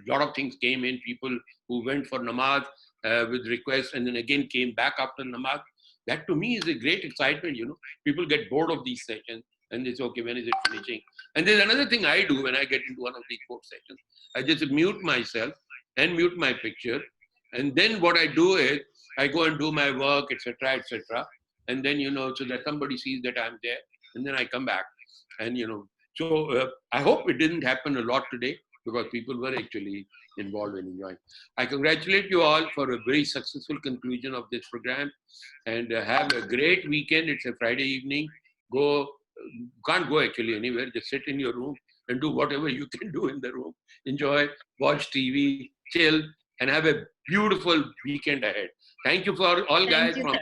lot of things came in, people who went for namaz with requests and then again came back after namaz. That to me is a great excitement, People get bored of these sessions and they say, okay, when is it finishing? And there's another thing I do when I get into one of these board sessions. I just mute myself and mute my picture. And then what I do is I go and do my work, etc., etc. And then, so that somebody sees that I'm there. And then I come back. And, so I hope it didn't happen a lot today because people were actually involved and enjoying. I congratulate you all for a very successful conclusion of this program and have a great weekend. It's a Friday evening. Can't go actually anywhere. Just sit in your room and do whatever you can do in the room. Enjoy, watch TV, chill, and have a beautiful weekend ahead. Thank you for all guys from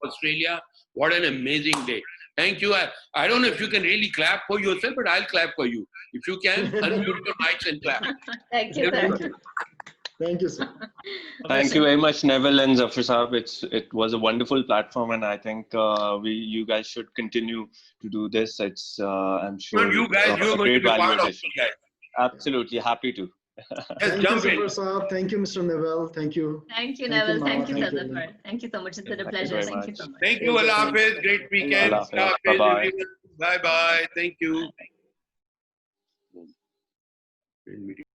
Australia. What an amazing day. Thank you. I don't know if you can really clap for yourself, but I'll clap for you. If you can, unmute your mics and clap. Thank you, sir. Thank you, sir. Thank you very much, Neville and Zafar Saab. It was a wonderful platform, and I think you guys should continue to do this. It's I'm sure. Not you guys, you're going to be part of it, guys. Absolutely, happy to. Thank you, Zafar Saab. Thank you, Mr. Neville. Thank you. Thank you, Neville. Thank you, Zafar. Thank you so much. It's been a pleasure. Thank you so much. Thank you. Allah Hafiz. Great weekend. Bye-bye. Bye-bye. Thank you.